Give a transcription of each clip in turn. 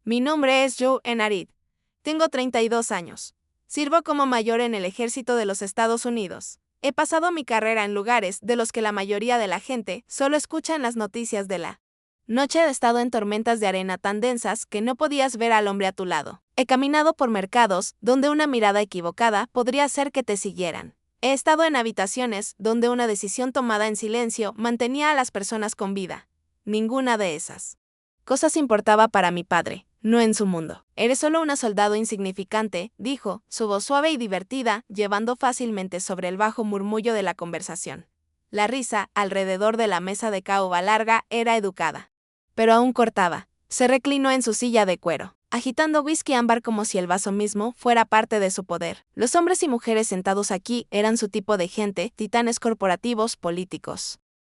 Mi nombre es Joe Enarid. Tengo 32 años. Sirvo como mayor en el ejército de los Estados Unidos. He pasado mi carrera en lugares de los que la mayoría de la gente solo escucha en las noticias de la noche. He estado en tormentas de arena tan densas que no podías ver al hombre a tu lado. He caminado por mercados donde una mirada equivocada podría hacer que te siguieran. He estado en habitaciones donde una decisión tomada en silencio mantenía a las personas con vida. Ninguna de esas cosas importaba para mi padre, no en su mundo. Eres solo una soldado insignificante, dijo, su voz suave y divertida, llevando fácilmente sobre el bajo murmullo de la conversación. La risa, alrededor de la mesa de caoba larga, era educada. Pero aún cortaba. Se reclinó en su silla de cuero, agitando whisky ámbar como si el vaso mismo fuera parte de su poder. Los hombres y mujeres sentados aquí eran su tipo de gente, titanes corporativos, políticos.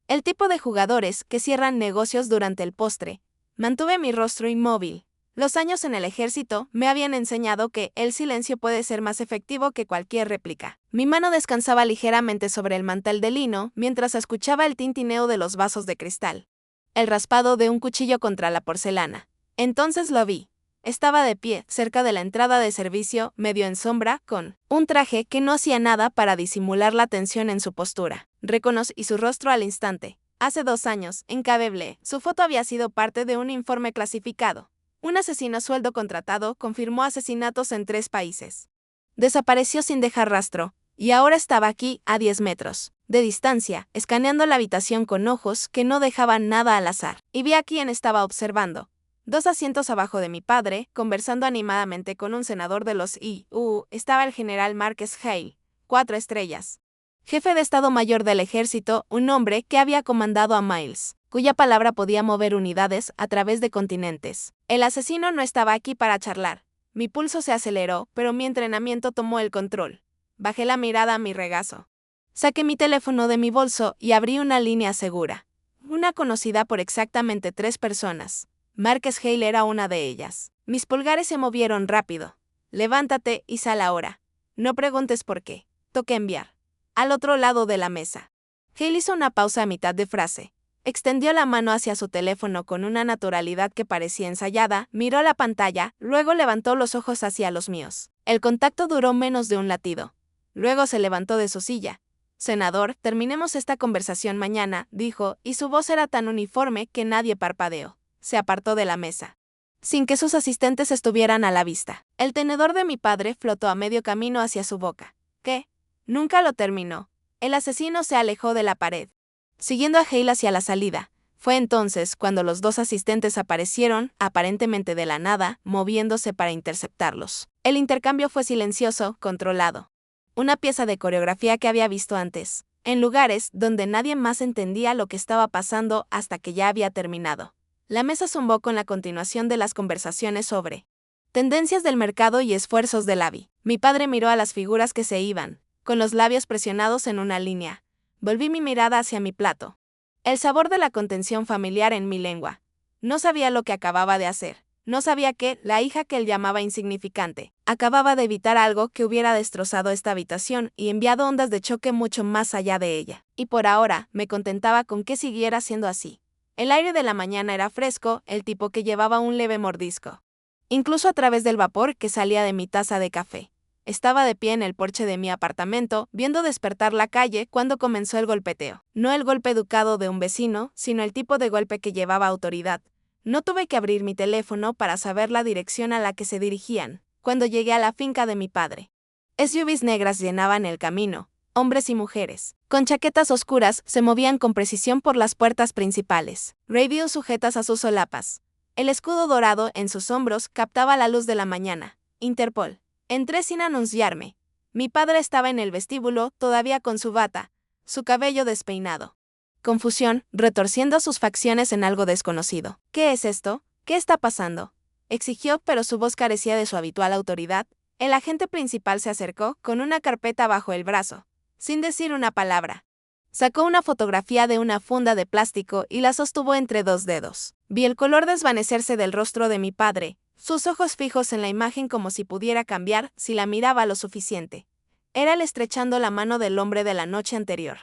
El tipo de jugadores que cierran negocios durante el postre. Mantuve mi rostro inmóvil. Los años en el ejército me habían enseñado que el silencio puede ser más efectivo que cualquier réplica. Mi mano descansaba ligeramente sobre el mantel de lino mientras escuchaba el tintineo de los vasos de cristal. El raspado de un cuchillo contra la porcelana. Entonces lo vi. Estaba de pie, cerca de la entrada de servicio, medio en sombra, con un traje que no hacía nada para disimular la tensión en su postura. Reconocí su rostro al instante. Hace 2 años, en Cable, su foto había sido parte de un informe clasificado. Un asesino a sueldo contratado confirmó asesinatos en 3 países. Desapareció sin dejar rastro, y ahora estaba aquí, a 10 metros de distancia, escaneando la habitación con ojos que no dejaban nada al azar. Y vi a quien estaba observando. 2 asientos abajo de mi padre, conversando animadamente con un senador de los I.U., estaba el general Marcus Hale, 4 estrellas. Jefe de Estado Mayor del Ejército, un hombre que había comandado a Miles, cuya palabra podía mover unidades a través de continentes. El asesino no estaba aquí para charlar. Mi pulso se aceleró, pero mi entrenamiento tomó el control. Bajé la mirada a mi regazo. Saqué mi teléfono de mi bolso y abrí una línea segura. Una conocida por exactamente 3 personas. Marcus Hale era una de ellas. Mis pulgares se movieron rápido. Levántate y sal ahora. No preguntes por qué. Toqué enviar. Al otro lado de la mesa. Hale hizo una pausa a mitad de frase. Extendió la mano hacia su teléfono con una naturalidad que parecía ensayada, miró la pantalla, luego levantó los ojos hacia los míos. El contacto duró menos de un latido. Luego se levantó de su silla. Senador, terminemos esta conversación mañana, dijo, y su voz era tan uniforme que nadie parpadeó. Se apartó de la mesa, sin que sus asistentes estuvieran a la vista. El tenedor de mi padre flotó a medio camino hacia su boca. ¿Qué? Nunca lo terminó. El asesino se alejó de la pared, siguiendo a Hale hacia la salida. Fue entonces cuando los 2 asistentes aparecieron, aparentemente de la nada, moviéndose para interceptarlos. El intercambio fue silencioso, controlado. Una pieza de coreografía que había visto antes, en lugares donde nadie más entendía lo que estaba pasando hasta que ya había terminado. La mesa zumbó con la continuación de las conversaciones sobre tendencias del mercado y esfuerzos del AVI. Mi padre miró a las figuras que se iban, con los labios presionados en una línea. Volví mi mirada hacia mi plato. El sabor de la contención familiar en mi lengua. No sabía lo que acababa de hacer. No sabía que, la hija que él llamaba insignificante, acababa de evitar algo que hubiera destrozado esta habitación y enviado ondas de choque mucho más allá de ella. Y por ahora, me contentaba con que siguiera siendo así. El aire de la mañana era fresco, el tipo que llevaba un leve mordisco. Incluso a través del vapor que salía de mi taza de café. Estaba de pie en el porche de mi apartamento, viendo despertar la calle cuando comenzó el golpeteo. No el golpe educado de un vecino, sino el tipo de golpe que llevaba autoridad. No tuve que abrir mi teléfono para saber la dirección a la que se dirigían, cuando llegué a la finca de mi padre. SUVs negras llenaban el camino. Hombres y mujeres, con chaquetas oscuras, se movían con precisión por las puertas principales, radios sujetas a sus solapas. El escudo dorado en sus hombros captaba la luz de la mañana. Interpol. Entré sin anunciarme. Mi padre estaba en el vestíbulo, todavía con su bata, su cabello despeinado. Confusión, retorciendo sus facciones en algo desconocido. ¿Qué es esto? ¿Qué está pasando? Exigió, pero su voz carecía de su habitual autoridad. El agente principal se acercó, con una carpeta bajo el brazo, sin decir una palabra. Sacó una fotografía de una funda de plástico y la sostuvo entre 2 dedos. Vi el color desvanecerse del rostro de mi padre, sus ojos fijos en la imagen como si pudiera cambiar si la miraba lo suficiente. Era él estrechando la mano del hombre de la noche anterior.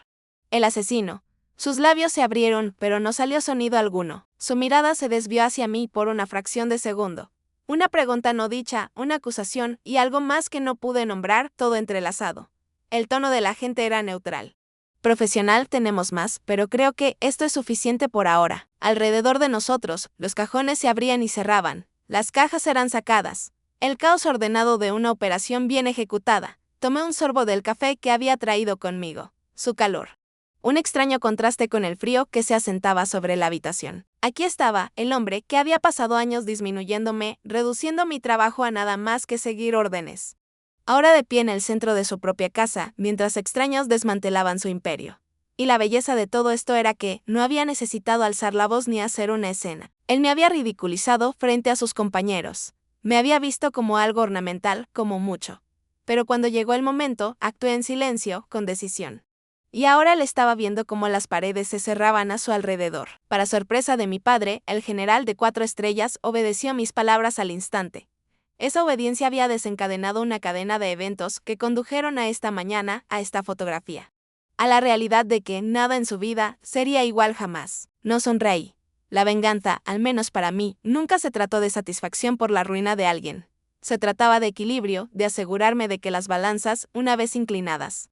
El asesino. Sus labios se abrieron, pero no salió sonido alguno. Su mirada se desvió hacia mí por una fracción de segundo. Una pregunta no dicha, una acusación y algo más que no pude nombrar, todo entrelazado. El tono de la gente era neutral. Profesional tenemos más, pero creo que esto es suficiente por ahora. Alrededor de nosotros, los cajones se abrían y cerraban, las cajas eran sacadas. El caos ordenado de una operación bien ejecutada. Tomé un sorbo del café que había traído conmigo. Su calor. Un extraño contraste con el frío que se asentaba sobre la habitación. Aquí estaba, el hombre que había pasado años disminuyéndome, reduciendo mi trabajo a nada más que seguir órdenes. Ahora de pie en el centro de su propia casa, mientras extraños desmantelaban su imperio. Y la belleza de todo esto era que no había necesitado alzar la voz ni hacer una escena. Él me había ridiculizado frente a sus compañeros. Me había visto como algo ornamental, como mucho. Pero cuando llegó el momento, actué en silencio, con decisión. Y ahora le estaba viendo cómo las paredes se cerraban a su alrededor. Para sorpresa de mi padre, el general de 4 estrellas obedeció mis palabras al instante. Esa obediencia había desencadenado una cadena de eventos que condujeron a esta mañana, a esta fotografía. A la realidad de que nada en su vida sería igual jamás. No sonreí. La venganza, al menos para mí, nunca se trató de satisfacción por la ruina de alguien. Se trataba de equilibrio, de asegurarme de que las balanzas, una vez inclinadas,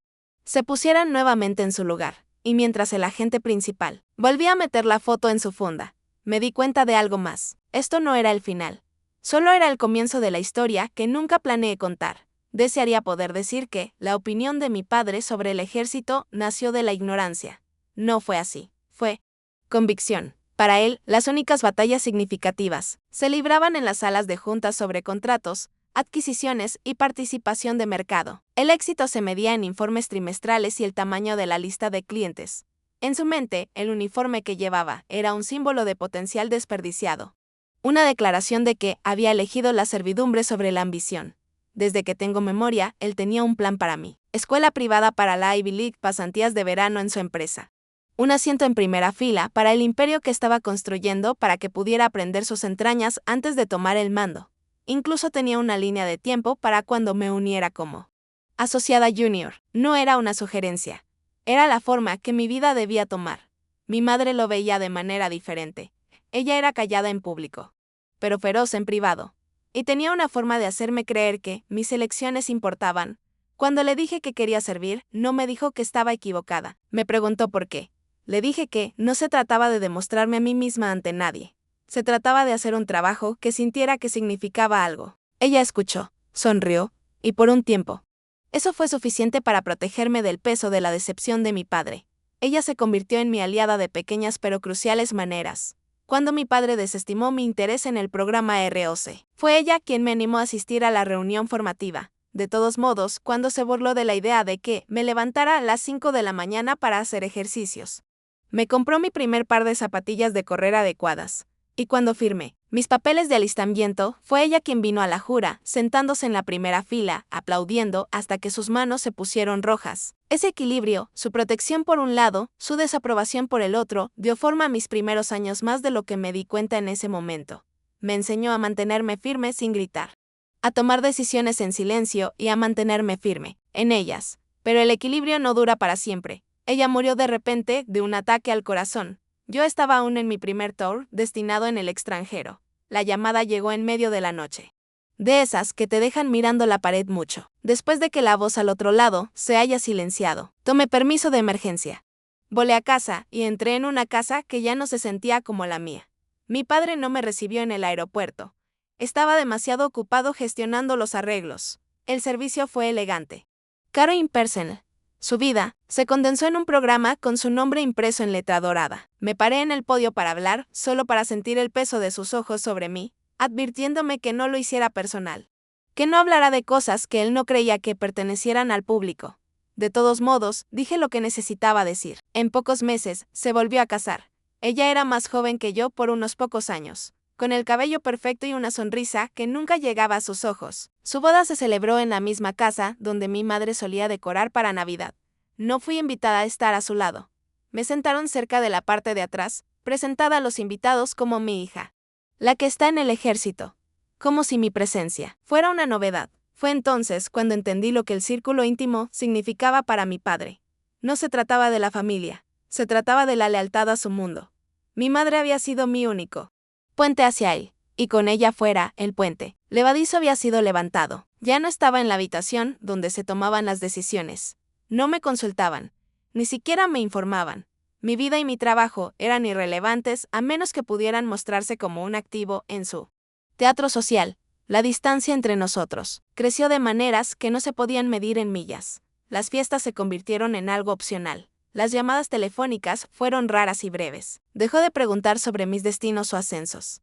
se pusieran nuevamente en su lugar, y mientras el agente principal volvía a meter la foto en su funda, me di cuenta de algo más. Esto no era el final. Solo era el comienzo de la historia que nunca planeé contar. Desearía poder decir que la opinión de mi padre sobre el ejército nació de la ignorancia. No fue así. Fue convicción. Para él, las únicas batallas significativas se libraban en las salas de juntas sobre contratos, adquisiciones y participación de mercado. El éxito se medía en informes trimestrales y el tamaño de la lista de clientes. En su mente, el uniforme que llevaba era un símbolo de potencial desperdiciado. Una declaración de que había elegido la servidumbre sobre la ambición. Desde que tengo memoria, él tenía un plan para mí. Escuela privada para la Ivy League, pasantías de verano en su empresa. Un asiento en primera fila para el imperio que estaba construyendo para que pudiera aprender sus entrañas antes de tomar el mando. Incluso tenía una línea de tiempo para cuando me uniera como asociada junior. No era una sugerencia. Era la forma que mi vida debía tomar. Mi madre lo veía de manera diferente. Ella era callada en público, pero feroz en privado. Y tenía una forma de hacerme creer que mis elecciones importaban. Cuando le dije que quería servir, no me dijo que estaba equivocada. Me preguntó por qué. Le dije que no se trataba de demostrarme a mí misma ante nadie. Se trataba de hacer un trabajo que sintiera que significaba algo. Ella escuchó, sonrió, y por un tiempo. Eso fue suficiente para protegerme del peso de la decepción de mi padre. Ella se convirtió en mi aliada de pequeñas pero cruciales maneras. Cuando mi padre desestimó mi interés en el programa ROC, fue ella quien me animó a asistir a la reunión formativa. De todos modos, cuando se burló de la idea de que me levantara a las 5 de la mañana para hacer ejercicios. Me compró mi primer par de zapatillas de correr adecuadas. Y cuando firmé mis papeles de alistamiento, fue ella quien vino a la jura, sentándose en la primera fila, aplaudiendo hasta que sus manos se pusieron rojas. Ese equilibrio, su protección por un lado, su desaprobación por el otro, dio forma a mis primeros años más de lo que me di cuenta en ese momento. Me enseñó a mantenerme firme sin gritar, a tomar decisiones en silencio y a mantenerme firme en ellas. Pero el equilibrio no dura para siempre. Ella murió de repente de un ataque al corazón. Yo estaba aún en mi primer tour, destinado en el extranjero. La llamada llegó en medio de la noche. De esas que te dejan mirando la pared mucho, después de que la voz al otro lado se haya silenciado. Tomé permiso de emergencia. Volé a casa y entré en una casa que ya no se sentía como la mía. Mi padre no me recibió en el aeropuerto. Estaba demasiado ocupado gestionando los arreglos. El servicio fue elegante, caro e impersonal. Su vida se condensó en un programa con su nombre impreso en letra dorada. Me paré en el podio para hablar, solo para sentir el peso de sus ojos sobre mí, advirtiéndome que no lo hiciera personal. Que no hablara de cosas que él no creía que pertenecieran al público. De todos modos, dije lo que necesitaba decir. En pocos meses, se volvió a casar. Ella era más joven que yo por unos pocos años, con el cabello perfecto y una sonrisa que nunca llegaba a sus ojos. Su boda se celebró en la misma casa donde mi madre solía decorar para Navidad. No fui invitada a estar a su lado. Me sentaron cerca de la parte de atrás, presentada a los invitados como mi hija, la que está en el ejército. Como si mi presencia fuera una novedad. Fue entonces cuando entendí lo que el círculo íntimo significaba para mi padre. No se trataba de la familia, se trataba de la lealtad a su mundo. Mi madre había sido mi único puente hacia él. y con ella fuera, el puente levadizo había sido levantado. Ya no estaba en la habitación donde se tomaban las decisiones. No me consultaban. Ni siquiera me informaban. Mi vida y mi trabajo eran irrelevantes a menos que pudieran mostrarse como un activo en su teatro social. La distancia entre nosotros creció de maneras que no se podían medir en millas. Las fiestas se convirtieron en algo opcional. Las llamadas telefónicas fueron raras y breves. Dejó de preguntar sobre mis destinos o ascensos.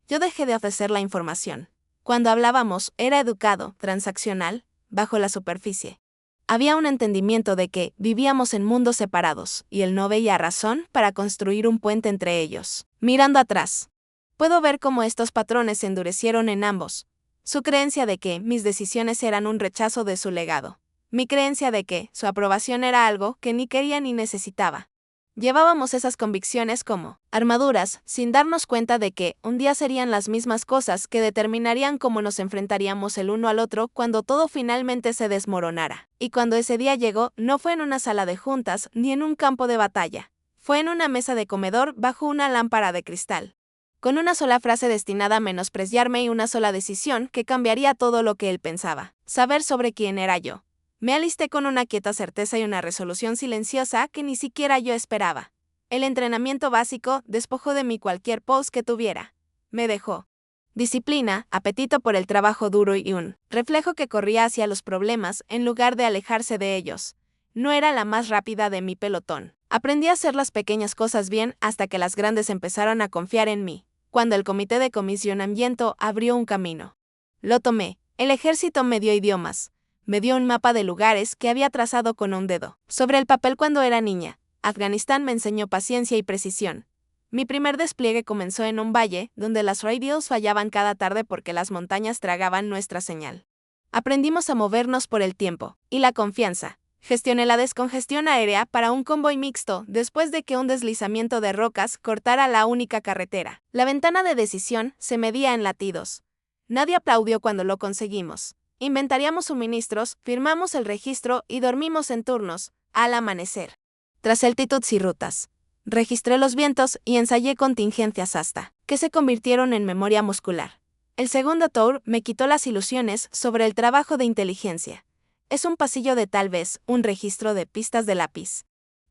Yo dejé de ofrecer la información. Cuando hablábamos, era educado, transaccional, bajo la superficie. Había un entendimiento de que vivíamos en mundos separados, y él no veía razón para construir un puente entre ellos. Mirando atrás, puedo ver cómo estos patrones se endurecieron en ambos. Su creencia de que mis decisiones eran un rechazo de su legado. Mi creencia de que su aprobación era algo que ni quería ni necesitaba. Llevábamos esas convicciones como armaduras, sin darnos cuenta de que un día serían las mismas cosas que determinarían cómo nos enfrentaríamos el uno al otro cuando todo finalmente se desmoronara. Y cuando ese día llegó, no fue en una sala de juntas ni en un campo de batalla. Fue en una mesa de comedor bajo una lámpara de cristal. Con una sola frase destinada a menospreciarme y una sola decisión que cambiaría todo lo que él pensaba. Saber sobre quién era yo. Me alisté con una quieta certeza y una resolución silenciosa que ni siquiera yo esperaba. El entrenamiento básico despojó de mí cualquier pose que tuviera. Me dejó disciplina, apetito por el trabajo duro y un reflejo que corría hacia los problemas en lugar de alejarse de ellos. No era la más rápida de mi pelotón. Aprendí a hacer las pequeñas cosas bien hasta que las grandes empezaron a confiar en mí. Cuando el comité de comisionamiento abrió un camino, lo tomé. El ejército me dio idiomas. Me dio un mapa de lugares que había trazado con un dedo. Sobre el papel cuando era niña, Afganistán me enseñó paciencia y precisión. Mi primer despliegue comenzó en un valle, donde las radios fallaban cada tarde porque las montañas tragaban nuestra señal. Aprendimos a movernos por el tiempo y la confianza. Gestioné la descongestión aérea para un convoy mixto después de que un deslizamiento de rocas cortara la única carretera. La ventana de decisión se medía en latidos. Nadie aplaudió cuando lo conseguimos. Inventaríamos suministros, firmamos el registro y dormimos en turnos, al amanecer. Tras altitudes y rutas, registré los vientos y ensayé contingencias hasta que se convirtieron en memoria muscular. El segundo tour me quitó las ilusiones sobre el trabajo de inteligencia. Es un pasillo de tal vez un registro de pistas de lápiz.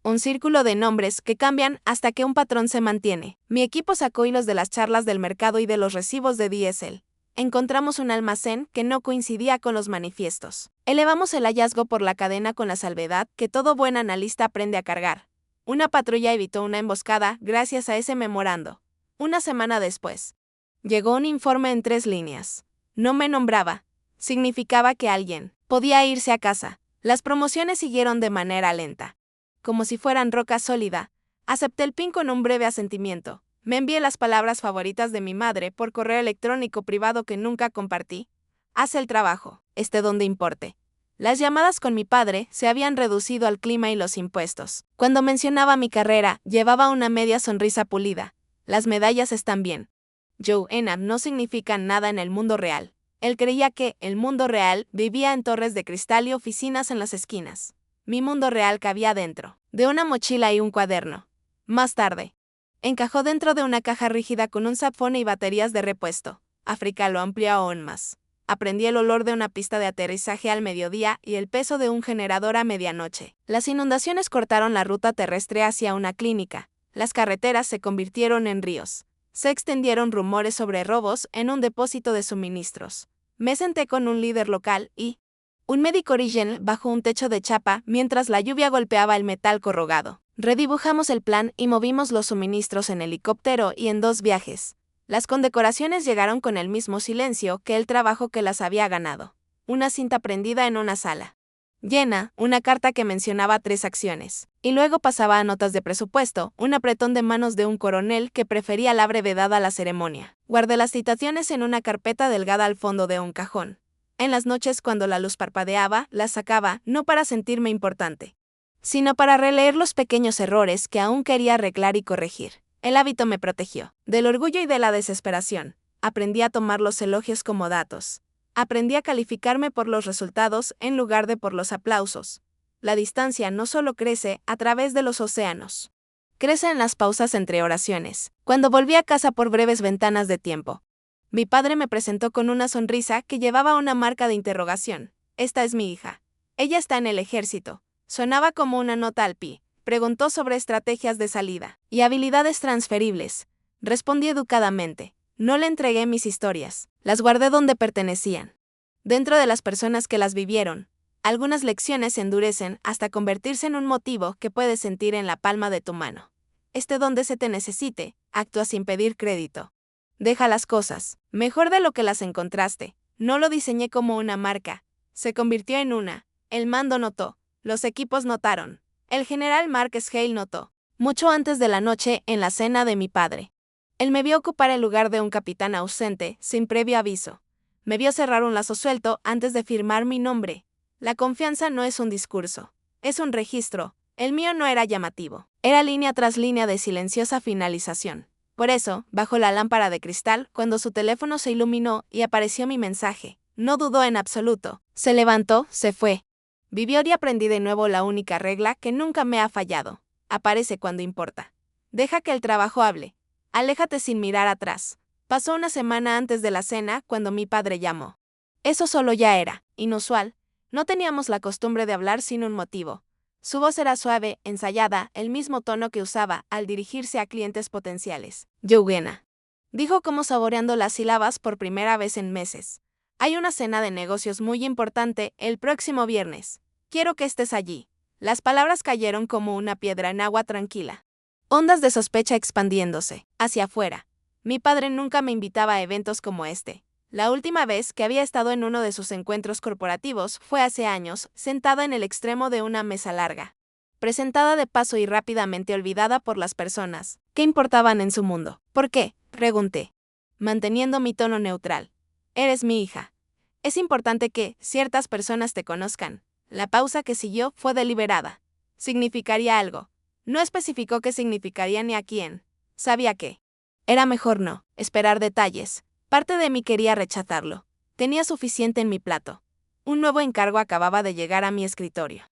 Un círculo de nombres que cambian hasta que un patrón se mantiene. Mi equipo sacó hilos de las charlas del mercado y de los recibos de diésel. Encontramos un almacén que no coincidía con los manifiestos. Elevamos el hallazgo por la cadena con la salvedad que todo buen analista aprende a cargar. Una patrulla evitó una emboscada gracias a ese memorando. Una semana después, llegó un informe en 3 líneas. No me nombraba. Significaba que alguien podía irse a casa. Las promociones siguieron de manera lenta. Como si fueran roca sólida, acepté el pin con un breve asentimiento. Me envié las palabras favoritas de mi madre por correo electrónico privado que nunca compartí. Haz el trabajo, esté donde importe. Las llamadas con mi padre se habían reducido al clima y los impuestos. Cuando mencionaba mi carrera, llevaba una media sonrisa pulida. Las medallas están bien. Joanna no significan nada en el mundo real. Él creía que el mundo real vivía en torres de cristal y oficinas en las esquinas. Mi mundo real cabía dentro de una mochila y un cuaderno. Más tarde, encajó dentro de una caja rígida con un zapfón y baterías de repuesto. África lo amplió aún más. Aprendí el olor de una pista de aterrizaje al mediodía y el peso de un generador a medianoche. Las inundaciones cortaron la ruta terrestre hacia una clínica. Las carreteras se convirtieron en ríos. Se extendieron rumores sobre robos en un depósito de suministros. Me senté con un líder local y un médico origen bajo un techo de chapa mientras la lluvia golpeaba el metal corrugado. Redibujamos el plan y movimos los suministros en helicóptero y en 2 viajes. Las condecoraciones llegaron con el mismo silencio que el trabajo que las había ganado. Una cinta prendida en una sala llena, una carta que mencionaba 3 acciones. Y luego pasaba a notas de presupuesto, un apretón de manos de un coronel que prefería la brevedad a la ceremonia. Guardé las citaciones en una carpeta delgada al fondo de un cajón. En las noches cuando la luz parpadeaba, las sacaba, no para sentirme importante, sino para releer los pequeños errores que aún quería arreglar y corregir. El hábito me protegió del orgullo y de la desesperación. Aprendí a tomar los elogios como datos. Aprendí a calificarme por los resultados en lugar de por los aplausos. La distancia no solo crece a través de los océanos. Crece en las pausas entre oraciones. Cuando volví a casa por breves ventanas de tiempo, Mi padre me presentó con una sonrisa que llevaba una marca de interrogación. Esta es mi hija. Ella está en el ejército. Sonaba como una nota al pie. Preguntó sobre estrategias de salida y habilidades transferibles. Respondí educadamente. No le entregué mis historias. Las guardé donde pertenecían. Dentro de las personas que las vivieron, algunas lecciones se endurecen hasta convertirse en un motivo que puedes sentir en la palma de tu mano. Donde se te necesite, actúa sin pedir crédito. Deja las cosas, mejor de lo que las encontraste. No lo diseñé como una marca. Se convirtió en una. El mando notó. Los equipos notaron. El general Marques Hale notó. Mucho antes de la noche en la cena de mi padre. Él me vio ocupar el lugar de un capitán ausente, sin previo aviso. Me vio cerrar un lazo suelto antes de firmar mi nombre. La confianza no es un discurso. Es un registro. El mío no era llamativo. Era línea tras línea de silenciosa finalización. Por eso, bajo la lámpara de cristal, cuando su teléfono se iluminó y apareció mi mensaje, no dudó en absoluto. Se levantó, se fue. Vivió y aprendí de nuevo la única regla que nunca me ha fallado. Aparece cuando importa. Deja que el trabajo hable. Aléjate sin mirar atrás. Pasó una semana antes de la cena cuando mi padre llamó. Eso solo ya era inusual. No teníamos la costumbre de hablar sin un motivo. Su voz era suave, ensayada, el mismo tono que usaba al dirigirse a clientes potenciales. Joanna, dijo como saboreando las sílabas por primera vez en meses. Hay una cena de negocios muy importante el próximo viernes. Quiero que estés allí. Las palabras cayeron como una piedra en agua tranquila. Ondas de sospecha expandiéndose, hacia afuera. Mi padre nunca me invitaba a eventos como este. La última vez que había estado en uno de sus encuentros corporativos fue hace años, sentada en el extremo de una mesa larga. Presentada de paso y rápidamente olvidada por las personas que importaban en su mundo. ¿Por qué?, pregunté, manteniendo mi tono neutral. Eres mi hija. Es importante que ciertas personas te conozcan. La pausa que siguió fue deliberada. Significaría algo. No especificó qué significaría ni a quién. Sabía que era mejor no esperar detalles. Parte de mí quería rechazarlo. Tenía suficiente en mi plato. Un nuevo encargo acababa de llegar a mi escritorio.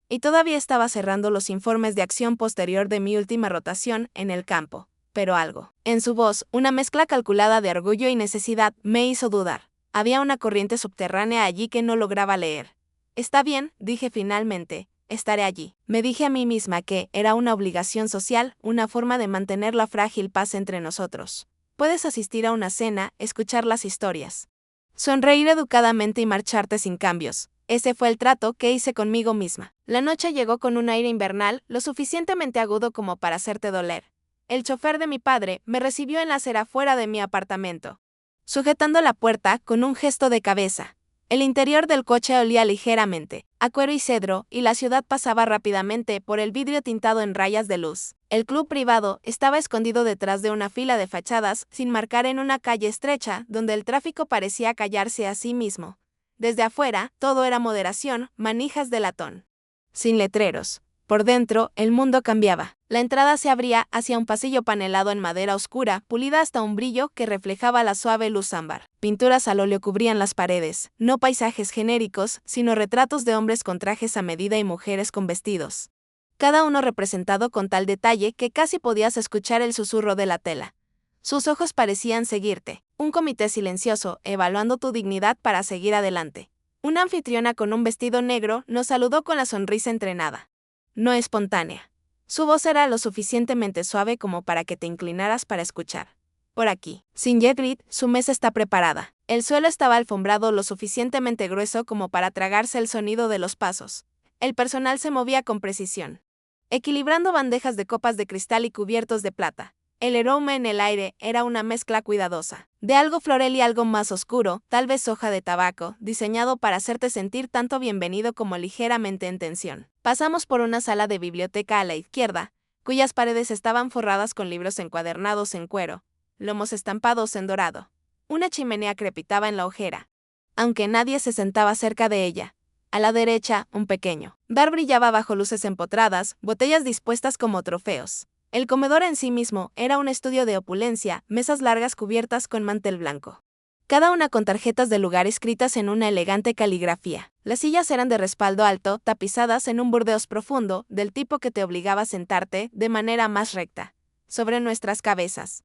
Y todavía estaba cerrando los informes de acción posterior de mi última rotación en el campo. Pero algo, en su voz, una mezcla calculada de orgullo y necesidad, me hizo dudar. Había una corriente subterránea allí que no lograba leer. Está bien, dije finalmente, estaré allí. Me dije a mí misma que era una obligación social, una forma de mantener la frágil paz entre nosotros. Puedes asistir a una cena, escuchar las historias, sonreír educadamente y marcharte sin cambios. Ese fue el trato que hice conmigo misma. La noche llegó con un aire invernal, lo suficientemente agudo como para hacerte doler. El chofer de mi padre me recibió en la acera fuera de mi apartamento, sujetando la puerta con un gesto de cabeza. El interior del coche olía ligeramente a cuero y cedro, y la ciudad pasaba rápidamente por el vidrio tintado en rayas de luz. El club privado estaba escondido detrás de una fila de fachadas sin marcar en una calle estrecha donde el tráfico parecía callarse a sí mismo. Desde afuera, todo era moderación, manijas de latón. Sin letreros. Por dentro, el mundo cambiaba. La entrada se abría hacia un pasillo panelado en madera oscura, pulida hasta un brillo que reflejaba la suave luz ámbar. Pinturas al óleo cubrían las paredes, no paisajes genéricos, sino retratos de hombres con trajes a medida y mujeres con vestidos. Cada uno representado con tal detalle que casi podías escuchar el susurro de la tela. Sus ojos parecían seguirte, un comité silencioso, evaluando tu dignidad para seguir adelante. Una anfitriona con un vestido negro nos saludó con la sonrisa entrenada. No espontánea. Su voz era lo suficientemente suave como para que te inclinaras para escuchar. Por aquí. Sin Jedrid, su mesa está preparada. El suelo estaba alfombrado lo suficientemente grueso como para tragarse el sonido de los pasos. El personal se movía con precisión, equilibrando bandejas de copas de cristal y cubiertos de plata. El aroma en el aire era una mezcla cuidadosa, de algo floral y algo más oscuro, tal vez hoja de tabaco, diseñado para hacerte sentir tanto bienvenido como ligeramente en tensión. Pasamos por una sala de biblioteca a la izquierda, cuyas paredes estaban forradas con libros encuadernados en cuero, lomos estampados en dorado. Una chimenea crepitaba en la ojera, aunque nadie se sentaba cerca de ella. A la derecha, un pequeño bar brillaba bajo luces empotradas, botellas dispuestas como trofeos. El comedor en sí mismo era un estudio de opulencia, mesas largas cubiertas con mantel blanco, cada una con tarjetas de lugar escritas en una elegante caligrafía. Las sillas eran de respaldo alto, tapizadas en un burdeos profundo, del tipo que te obligaba a sentarte de manera más recta sobre nuestras cabezas.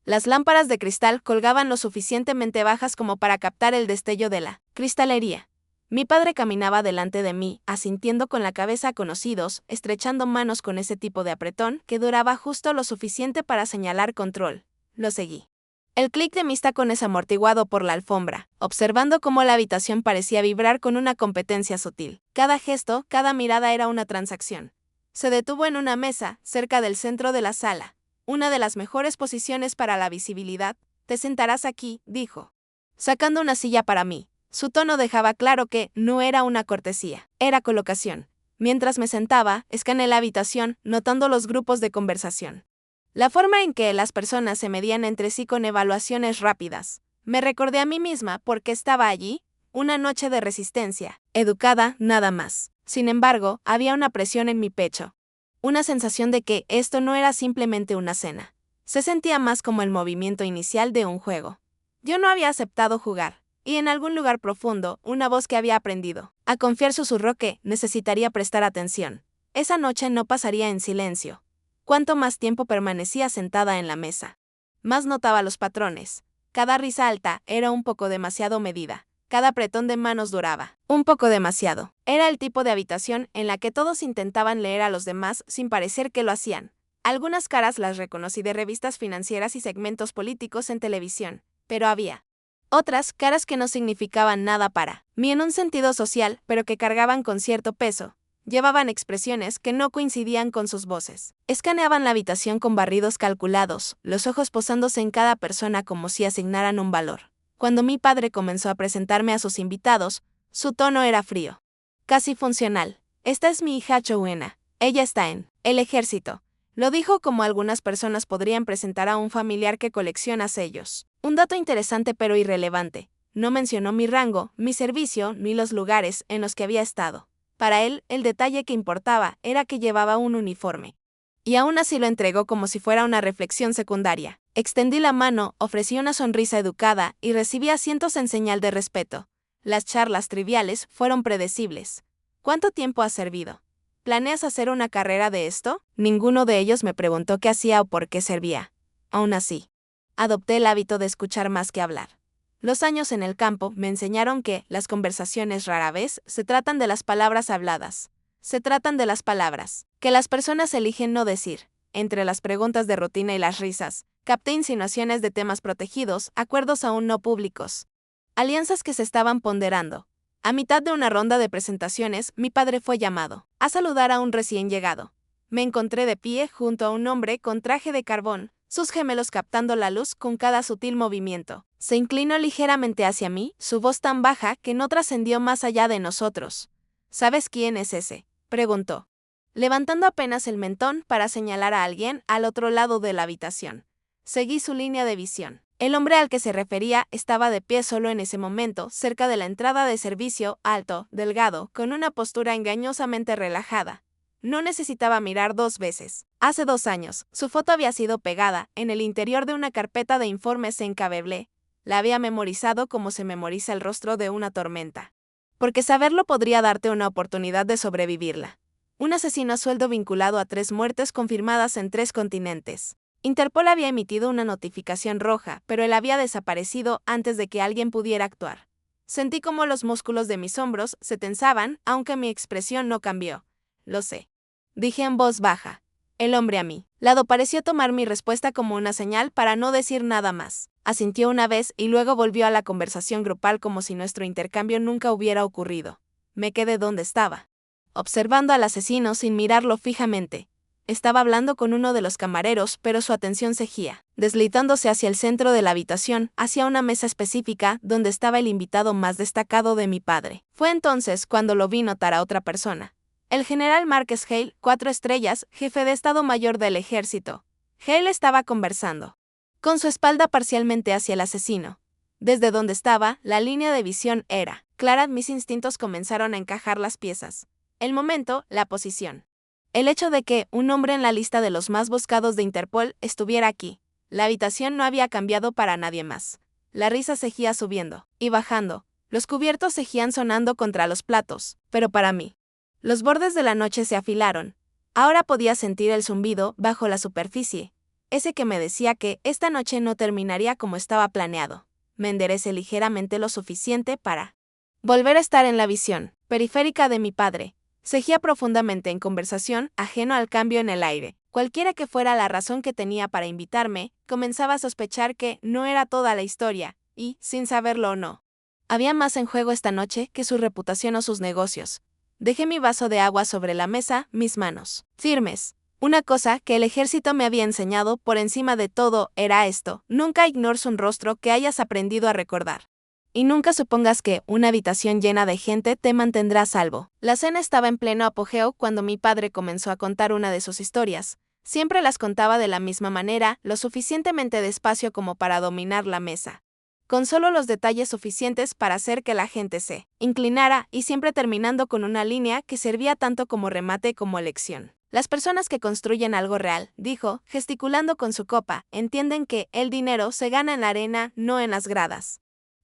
Las lámparas de cristal colgaban lo suficientemente bajas como para captar el destello de la cristalería. Mi padre caminaba delante de mí, asintiendo con la cabeza a conocidos, estrechando manos con ese tipo de apretón que duraba justo lo suficiente para señalar control. Lo seguí. El clic de mis tacones amortiguado por la alfombra, observando cómo la habitación parecía vibrar con una competencia sutil. Cada gesto, cada mirada era una transacción. Se detuvo en una mesa, cerca del centro de la sala. Una de las mejores posiciones para la visibilidad. Te sentarás aquí, dijo, sacando una silla para mí. Su tono dejaba claro que no era una cortesía, era colocación. Mientras me sentaba, escaneé la habitación, notando los grupos de conversación. La forma en que las personas se medían entre sí con evaluaciones rápidas. Me recordé a mí misma porque estaba allí, una noche de resistencia, educada, nada más. Sin embargo, había una presión en mi pecho. Una sensación de que esto no era simplemente una cena. Se sentía más como el movimiento inicial de un juego. Yo no había aceptado jugar, y en algún lugar profundo, una voz que había aprendido a confiar susurró que necesitaría prestar atención. Esa noche no pasaría en silencio. Cuanto más tiempo permanecía sentada en la mesa, más notaba los patrones. Cada risa alta era un poco demasiado medida. Cada apretón de manos duraba un poco demasiado. Era el tipo de habitación en la que todos intentaban leer a los demás sin parecer que lo hacían. Algunas caras las reconocí de revistas financieras y segmentos políticos en televisión, pero había otras caras que no significaban nada para mí en un sentido social, pero que cargaban con cierto peso. Llevaban expresiones que no coincidían con sus voces. Escaneaban la habitación con barridos calculados, los ojos posándose en cada persona como si asignaran un valor. Cuando mi padre comenzó a presentarme a sus invitados, su tono era frío, casi funcional. Esta es mi hija Joanna. Ella está en el ejército. Lo dijo como algunas personas podrían presentar a un familiar que colecciona sellos. Un dato interesante pero irrelevante. No mencionó mi rango, mi servicio, ni los lugares en los que había estado. Para él, el detalle que importaba era que llevaba un uniforme. Y aún así lo entregó como si fuera una reflexión secundaria. Extendí la mano, ofrecí una sonrisa educada y recibí asientos en señal de respeto. Las charlas triviales fueron predecibles. ¿Cuánto tiempo has servido? ¿Planeas hacer una carrera de esto? Ninguno de ellos me preguntó qué hacía o por qué servía. Aún así, adopté el hábito de escuchar más que hablar. Los años en el campo me enseñaron que las conversaciones rara vez se tratan de las palabras habladas. Se tratan de las palabras que las personas eligen no decir. Entre las preguntas de rutina y las risas, capté insinuaciones de temas protegidos, acuerdos aún no públicos, alianzas que se estaban ponderando. A mitad de una ronda de presentaciones, mi padre fue llamado a saludar a un recién llegado. Me encontré de pie junto a un hombre con traje de carbón, sus gemelos captando la luz con cada sutil movimiento. Se inclinó ligeramente hacia mí, su voz tan baja que no trascendió más allá de nosotros. ¿Sabes quién es ese?, preguntó, levantando apenas el mentón para señalar a alguien al otro lado de la habitación. Seguí su línea de visión. El hombre al que se refería estaba de pie solo en ese momento, cerca de la entrada de servicio, alto, delgado, con una postura engañosamente relajada. No necesitaba mirar dos veces. Hace 2 años, su foto había sido pegada en el interior de una carpeta de informes en Cabeble. La había memorizado como se memoriza el rostro de una tormenta. Porque saberlo podría darte una oportunidad de sobrevivirla. Un asesino a sueldo vinculado a 3 muertes confirmadas en 3 continentes. Interpol había emitido una notificación roja, pero él había desaparecido antes de que alguien pudiera actuar. Sentí como los músculos de mis hombros se tensaban, aunque mi expresión no cambió. Lo sé, dije en voz baja. El hombre a mi lado pareció tomar mi respuesta como una señal para no decir nada más. Asintió una vez y luego volvió a la conversación grupal como si nuestro intercambio nunca hubiera ocurrido. Me quedé donde estaba, observando al asesino sin mirarlo fijamente. Estaba hablando con uno de los camareros, pero su atención seguía deslizándose hacia el centro de la habitación, hacia una mesa específica donde estaba el invitado más destacado de mi padre. Fue entonces cuando lo vi notar a otra persona. El general Marcus Hale, 4 estrellas, jefe de Estado Mayor del Ejército. Hale estaba conversando, con su espalda parcialmente hacia el asesino. Desde donde estaba, la línea de visión era clara. Mis instintos comenzaron a encajar las piezas. El momento, la posición. El hecho de que un hombre en la lista de los más buscados de Interpol estuviera aquí. La habitación no había cambiado para nadie más. La risa seguía subiendo y bajando. Los cubiertos seguían sonando contra los platos, pero para mí, los bordes de la noche se afilaron. Ahora podía sentir el zumbido bajo la superficie. ese que me decía que esta noche no terminaría como estaba planeado. Me enderecé ligeramente lo suficiente para volver a estar en la visión periférica de mi padre. Seguía profundamente en conversación, ajeno al cambio en el aire. Cualquiera que fuera la razón que tenía para invitarme, comenzaba a sospechar que no era toda la historia, y, sin saberlo o no, había más en juego esta noche que su reputación o sus negocios. Dejé mi vaso de agua sobre la mesa, mis manos firmes. Una cosa que el ejército me había enseñado por encima de todo era esto: nunca ignores un rostro que hayas aprendido a recordar. Y nunca supongas que una habitación llena de gente te mantendrá a salvo. La cena estaba en pleno apogeo cuando mi padre comenzó a contar una de sus historias. Siempre las contaba de la misma manera, lo suficientemente despacio como para dominar la mesa, con solo los detalles suficientes para hacer que la gente se inclinara, y siempre terminando con una línea que servía tanto como remate como lección. Las personas que construyen algo real, dijo, gesticulando con su copa, entienden que el dinero se gana en la arena, no en las gradas.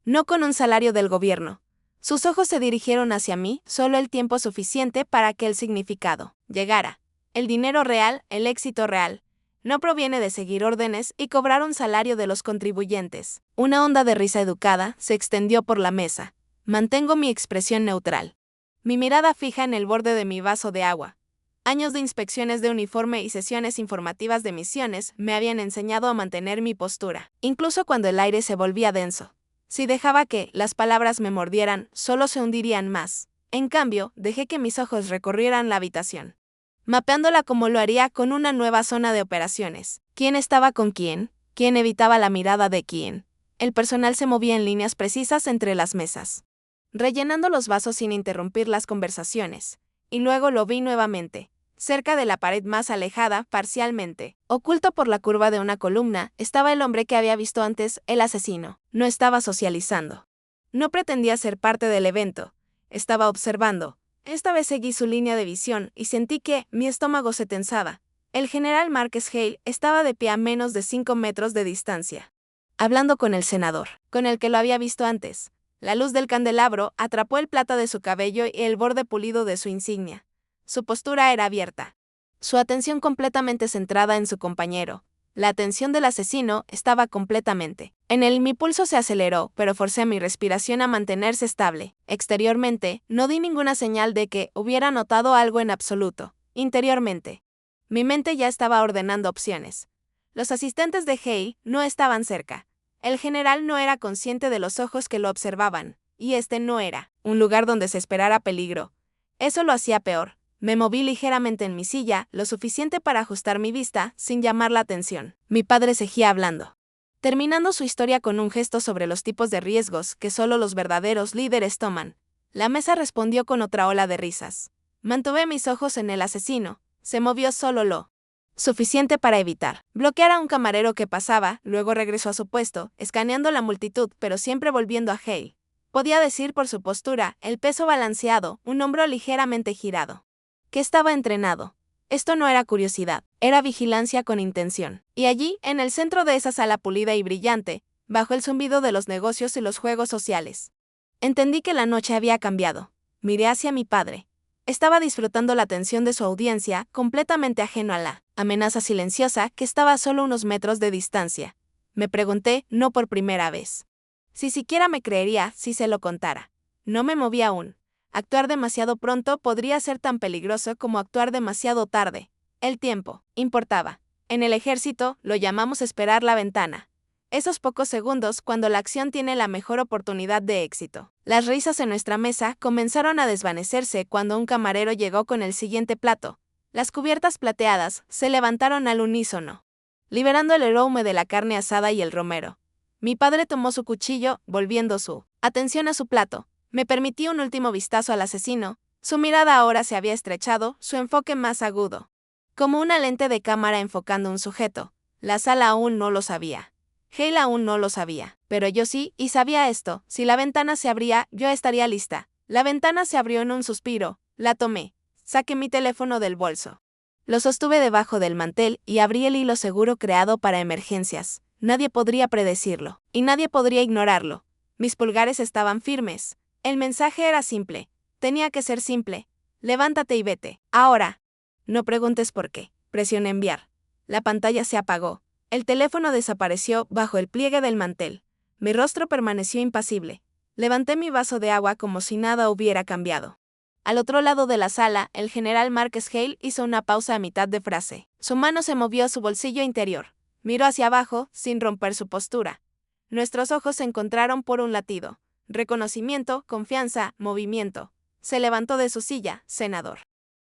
No con un salario del gobierno. Sus ojos se dirigieron hacia mí, solo el tiempo suficiente para que el significado llegara. El dinero real, el éxito real, no proviene de seguir órdenes y cobrar un salario de los contribuyentes. Una onda de risa educada se extendió por la mesa. Mantengo mi expresión neutral. Mi mirada fija en el borde de mi vaso de agua. Años de inspecciones de uniforme y sesiones informativas de misiones me habían enseñado a mantener mi postura, incluso cuando el aire se volvía denso. Si dejaba que las palabras me mordieran, solo se hundirían más. En cambio, dejé que mis ojos recorrieran la habitación, mapeándola como lo haría con una nueva zona de operaciones. ¿Quién estaba con quién? ¿Quién evitaba la mirada de quién? El personal se movía en líneas precisas entre las mesas, rellenando los vasos sin interrumpir las conversaciones. Y luego lo vi nuevamente, cerca de la pared más alejada, parcialmente oculto por la curva de una columna, estaba el hombre que había visto antes, el asesino. No estaba socializando. No pretendía ser parte del evento. Estaba observando. Esta vez seguí su línea de visión y sentí que mi estómago se tensaba. El general Márquez Hale estaba de pie a menos de 5 metros de distancia, hablando con el senador, con el que lo había visto antes. La luz del candelabro atrapó el plata de su cabello y el borde pulido de su insignia. Su postura era abierta, su atención completamente centrada en su compañero. La atención del asesino estaba completamente en él. Mi pulso se aceleró, pero forcé mi respiración a mantenerse estable. Exteriormente, no di ninguna señal de que hubiera notado algo en absoluto. Interiormente, mi mente ya estaba ordenando opciones. Los asistentes de Hale no estaban cerca. El general no era consciente de los ojos que lo observaban, y este no era un lugar donde se esperara peligro. Eso lo hacía peor. Me moví ligeramente en mi silla, lo suficiente para ajustar mi vista, sin llamar la atención. Mi padre seguía hablando, terminando su historia con un gesto sobre los tipos de riesgos que solo los verdaderos líderes toman. La mesa respondió con otra ola de risas. Mantuve mis ojos en el asesino. Se movió solo lo suficiente para evitar bloquear a un camarero que pasaba, luego regresó a su puesto, escaneando la multitud, pero siempre volviendo a Hale. Podía decir por su postura, el peso balanceado, un hombro ligeramente girado, que estaba entrenado. Esto no era curiosidad, era vigilancia con intención. Y allí, en el centro de esa sala pulida y brillante, bajo el zumbido de los negocios y los juegos sociales, entendí que la noche había cambiado. Miré hacia mi padre. Estaba disfrutando la atención de su audiencia, completamente ajeno a la amenaza silenciosa que estaba a solo unos metros de distancia. Me pregunté, no por primera vez, si siquiera me creería si se lo contara. No me moví aún. Actuar demasiado pronto podría ser tan peligroso como actuar demasiado tarde. El tiempo importaba. En el ejército lo llamamos esperar la ventana. Esos pocos segundos cuando la acción tiene la mejor oportunidad de éxito. Las risas en nuestra mesa comenzaron a desvanecerse cuando un camarero llegó con el siguiente plato. Las cubiertas plateadas se levantaron al unísono, liberando el aroma de la carne asada y el romero. Mi padre tomó su cuchillo, volviendo su atención a su plato. Me permití un último vistazo al asesino. Su mirada ahora se había estrechado, su enfoque más agudo, como una lente de cámara enfocando un sujeto. La sala aún no lo sabía. Hale aún no lo sabía, pero yo sí, y sabía esto: si la ventana se abría, yo estaría lista. La ventana se abrió en un suspiro. La tomé. Saqué mi teléfono del bolso. Lo sostuve debajo del mantel y abrí el hilo seguro creado para emergencias. Nadie podría predecirlo, y nadie podría ignorarlo. Mis pulgares estaban firmes. El mensaje era simple. Tenía que ser simple. Levántate y vete. Ahora. No preguntes por qué. Presioné enviar. La pantalla se apagó. El teléfono desapareció bajo el pliegue del mantel. Mi rostro permaneció impasible. Levanté mi vaso de agua como si nada hubiera cambiado. Al otro lado de la sala, el general Marques Hale hizo una pausa a mitad de frase. Su mano se movió a su bolsillo interior. Miró hacia abajo, sin romper su postura. Nuestros ojos se encontraron por un latido. Reconocimiento, confianza, movimiento. Se levantó de su silla, senador.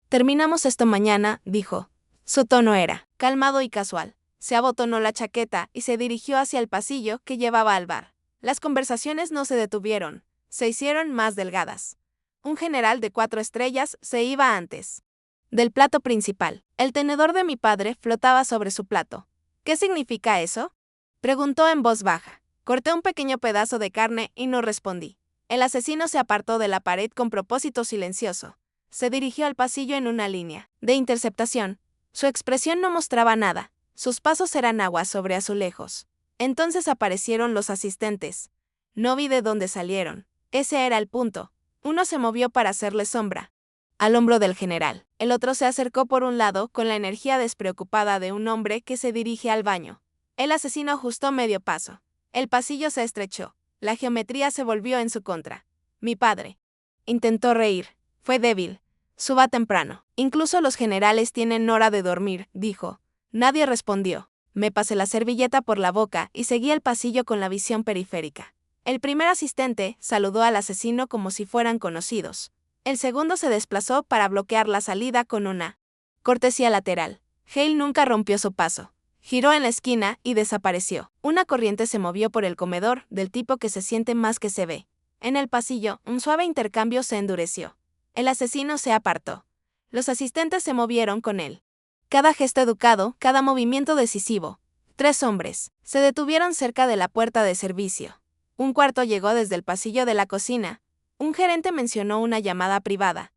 Terminamos esto mañana, dijo. Su tono era calmado y casual. Se abotonó la chaqueta y se dirigió hacia el pasillo que llevaba al bar. Las conversaciones no se detuvieron, se hicieron más delgadas. Un general de 4 estrellas se iba antes del plato principal. El tenedor de mi padre flotaba sobre su plato. ¿Qué significa eso?, preguntó en voz baja. Corté un pequeño pedazo de carne y no respondí. El asesino se apartó de la pared con propósito silencioso. Se dirigió al pasillo en una línea de interceptación. Su expresión no mostraba nada. Sus pasos eran agua sobre azulejos. Entonces aparecieron los asistentes. No vi de dónde salieron. Ese era el punto. Uno se movió para hacerle sombra al hombro del general. El otro se acercó por un lado con la energía despreocupada de un hombre que se dirige al baño. El asesino ajustó medio paso. El pasillo se estrechó. La geometría se volvió en su contra. Mi padre intentó reír. Fue débil. Suba temprano. Incluso los generales tienen hora de dormir, dijo. Nadie respondió. Me pasé la servilleta por la boca y seguí el pasillo con la visión periférica. El primer asistente saludó al asesino como si fueran conocidos. El segundo se desplazó para bloquear la salida con una cortesía lateral. Hale nunca rompió su paso. Giró en la esquina y desapareció. Una corriente se movió por el comedor, del tipo que se siente más que se ve. En el pasillo, un suave intercambio se endureció. El asesino se apartó. Los asistentes se movieron con él. Cada gesto educado, cada movimiento decisivo. 3 hombres se detuvieron cerca de la puerta de servicio. Un cuarto llegó desde el pasillo de la cocina. Un gerente mencionó una llamada privada.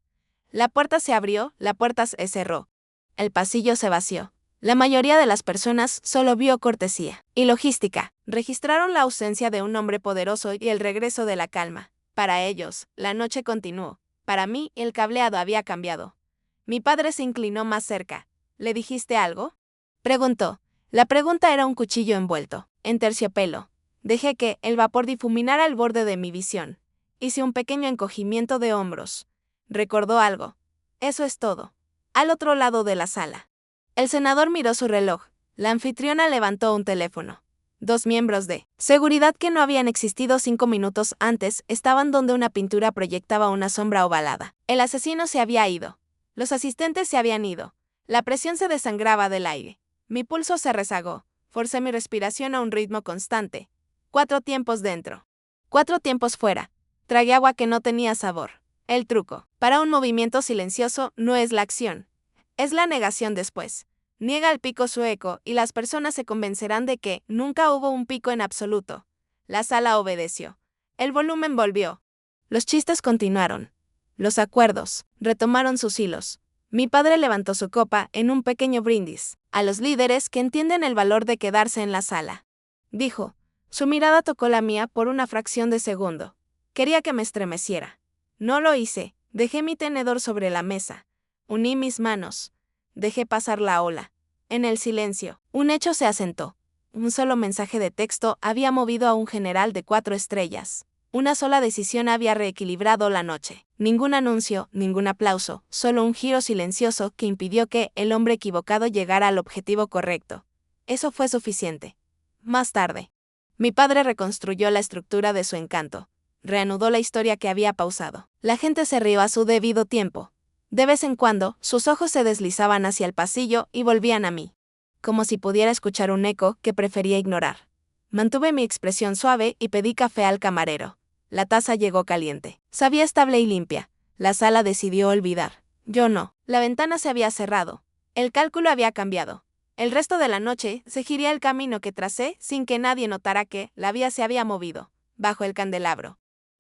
La puerta se abrió, la puerta se cerró. El pasillo se vació. La mayoría de las personas solo vio cortesía y logística. Registraron la ausencia de un hombre poderoso y el regreso de la calma. Para ellos, la noche continuó. Para mí, el cableado había cambiado. Mi padre se inclinó más cerca. ¿Le dijiste algo?, preguntó. La pregunta era un cuchillo envuelto en terciopelo. Dejé que el vapor difuminara el borde de mi visión. Hice un pequeño encogimiento de hombros. Recordó algo. Eso es todo. Al otro lado de la sala. El senador miró su reloj. La anfitriona levantó un teléfono. 2 miembros de seguridad que no habían existido 5 minutos antes estaban donde una pintura proyectaba una sombra ovalada. El asesino se había ido. Los asistentes se habían ido. La presión se desangraba del aire. Mi pulso se rezagó. Forcé mi respiración a un ritmo constante. 4 tiempos dentro. 4 tiempos fuera. Tragué agua que no tenía sabor. El truco para un movimiento silencioso no es la acción. Es la negación después. Niega el pico su eco y las personas se convencerán de que nunca hubo un pico en absoluto. La sala obedeció. El volumen volvió. Los chistes continuaron. Los acuerdos retomaron sus hilos. Mi padre levantó su copa en un pequeño brindis a los líderes que entienden el valor de quedarse en la sala. Dijo. Su mirada tocó la mía por una fracción de segundo. Quería que me estremeciera. No lo hice. Dejé mi tenedor sobre la mesa. Uní mis manos. Dejé pasar la ola. En el silencio, un hecho se asentó. Un solo mensaje de texto había movido a un general de 4 estrellas. Una sola decisión había reequilibrado la noche. Ningún anuncio, ningún aplauso, solo un giro silencioso que impidió que el hombre equivocado llegara al objetivo correcto. Eso fue suficiente. Más tarde, mi padre reconstruyó la estructura de su encanto. Reanudó la historia que había pausado. La gente se rió a su debido tiempo. De vez en cuando, sus ojos se deslizaban hacia el pasillo y volvían a mí. Como si pudiera escuchar un eco que prefería ignorar. Mantuve mi expresión suave y pedí café al camarero. La taza llegó caliente. Sabía estable y limpia. La sala decidió olvidar. Yo no. La ventana se había cerrado. El cálculo había cambiado. El resto de la noche seguiría el camino que tracé sin que nadie notara que la vía se había movido, bajo el candelabro.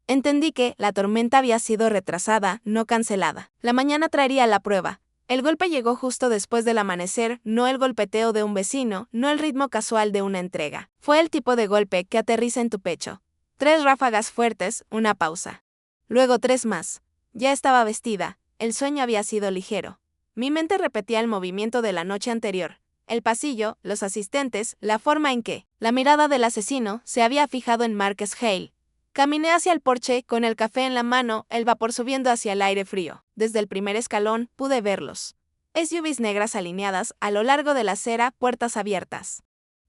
Entendí que la tormenta había sido retrasada, no cancelada. La mañana traería la prueba. El golpe llegó justo después del amanecer, no el golpeteo de un vecino, no el ritmo casual de una entrega. Fue el tipo de golpe que aterriza en tu pecho. 3 ráfagas fuertes, una pausa. Luego 3 más. Ya estaba vestida, el sueño había sido ligero. Mi mente repetía el movimiento de la noche anterior. El pasillo, los asistentes, la forma en que la mirada del asesino se había fijado en Marcus Hale. Caminé hacia el porche con el café en la mano, el vapor subiendo hacia el aire frío. Desde el primer escalón pude verlos. SUVs negras alineadas a lo largo de la acera, puertas abiertas.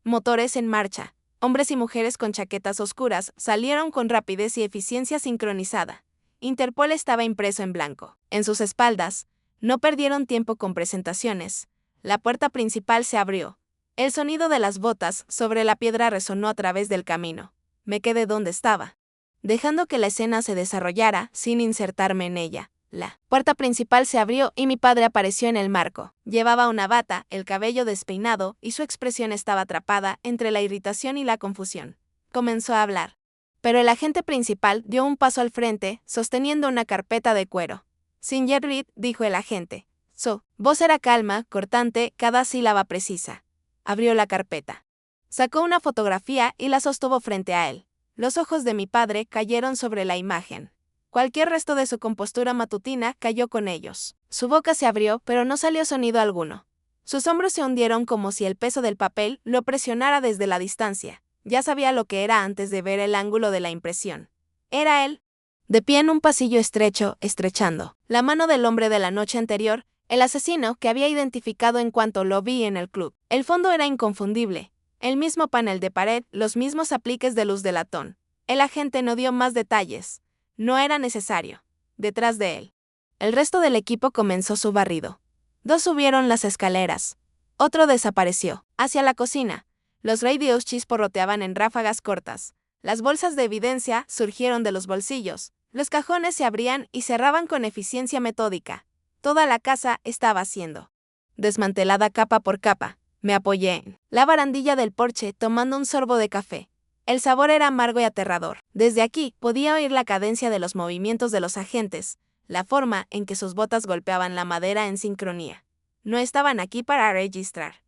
Motores en marcha. Hombres y mujeres con chaquetas oscuras salieron con rapidez y eficiencia sincronizada. Interpol estaba impreso en blanco. En sus espaldas, no perdieron tiempo con presentaciones. La puerta principal se abrió. El sonido de las botas sobre la piedra resonó a través del camino. Me quedé donde estaba, dejando que la escena se desarrollara sin insertarme en ella. La puerta principal se abrió y mi padre apareció en el marco. Llevaba una bata, el cabello despeinado, y su expresión estaba atrapada entre la irritación y la confusión. Comenzó a hablar. Pero el agente principal dio un paso al frente, sosteniendo una carpeta de cuero. Singer Reed, dijo el agente. Su voz era calma, cortante, cada sílaba precisa. Abrió la carpeta. Sacó una fotografía y la sostuvo frente a él. Los ojos de mi padre cayeron sobre la imagen. Cualquier resto de su compostura matutina cayó con ellos. Su boca se abrió, pero no salió sonido alguno. Sus hombros se hundieron como si el peso del papel lo presionara desde la distancia. Ya sabía lo que era antes de ver el ángulo de la impresión. Era él, de pie en un pasillo estrecho, estrechando la mano del hombre de la noche anterior, el asesino que había identificado en cuanto lo vi en el club. El fondo era inconfundible. El mismo panel de pared, los mismos apliques de luz de latón. El agente no dio más detalles. No era necesario. Detrás de él, el resto del equipo comenzó su barrido. 2 subieron las escaleras. Otro desapareció. Hacia la cocina. Los radios chisporroteaban en ráfagas cortas. Las bolsas de evidencia surgieron de los bolsillos. Los cajones se abrían y cerraban con eficiencia metódica. Toda la casa estaba siendo desmantelada capa por capa. Me apoyé en la barandilla del porche tomando un sorbo de café. El sabor era amargo y aterrador. Desde aquí podía oír la cadencia de los movimientos de los agentes, la forma en que sus botas golpeaban la madera en sincronía. No estaban aquí para registrar.